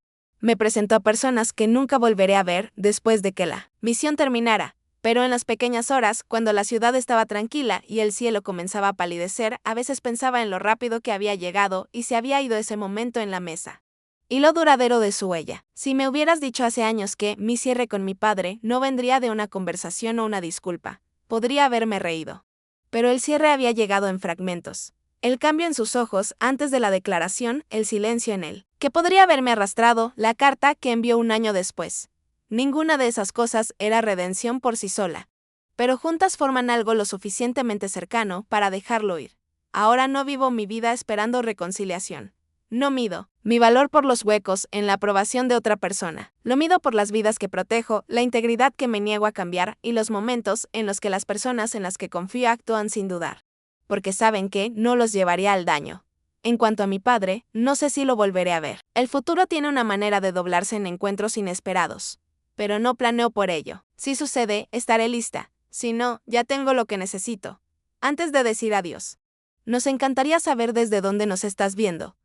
Me presentó a personas que nunca volveré a ver después de que la misión terminara. Pero en las pequeñas horas, cuando la ciudad estaba tranquila y el cielo comenzaba a palidecer, a veces pensaba en lo rápido que había llegado y se había ido ese momento en la mesa. Y lo duradero de su huella. Si me hubieras dicho hace años que mi cierre con mi padre no vendría de una conversación o una disculpa, podría haberme reído. Pero el cierre había llegado en fragmentos. El cambio en sus ojos antes de la declaración, el silencio en él, que podría haberme arrastrado, la carta que envió un año después. Ninguna de esas cosas era redención por sí sola. Pero juntas forman algo lo suficientemente cercano para dejarlo ir. Ahora no vivo mi vida esperando reconciliación. No mido mi valor por los huecos en la aprobación de otra persona. Lo mido por las vidas que protejo, la integridad que me niego a cambiar y los momentos en los que las personas en las que confío actúan sin dudar. Porque saben que no los llevaría al daño. En cuanto a mi padre, no sé si lo volveré a ver. El futuro tiene una manera de doblarse en encuentros inesperados. Pero no planeo por ello. Si sucede, estaré lista. Si no, ya tengo lo que necesito. Antes de decir adiós. Nos encantaría saber desde dónde nos estás viendo.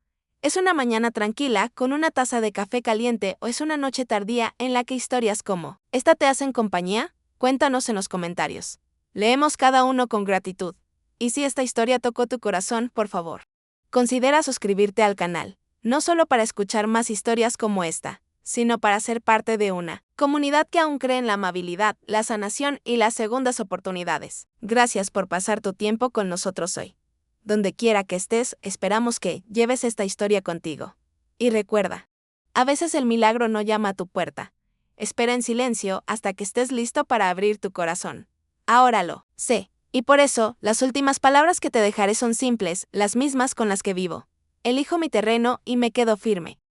¿Es una mañana tranquila, con una taza de café caliente o es una noche tardía en la que historias como esta te hacen compañía? Cuéntanos en los comentarios. Leemos cada uno con gratitud. Y si esta historia tocó tu corazón, por favor, considera suscribirte al canal. No solo para escuchar más historias como esta, sino para ser parte de una Comunidad que aún cree en la amabilidad, la sanación y las segundas oportunidades. Gracias por pasar tu tiempo con nosotros hoy. Donde quiera que estés, esperamos que lleves esta historia contigo. Y recuerda, a veces el milagro no llama a tu puerta. Espera en silencio hasta que estés listo para abrir tu corazón. Ahora lo sé. Y por eso, las últimas palabras que te dejaré son simples, las mismas con las que vivo. Elijo mi terreno y me quedo firme.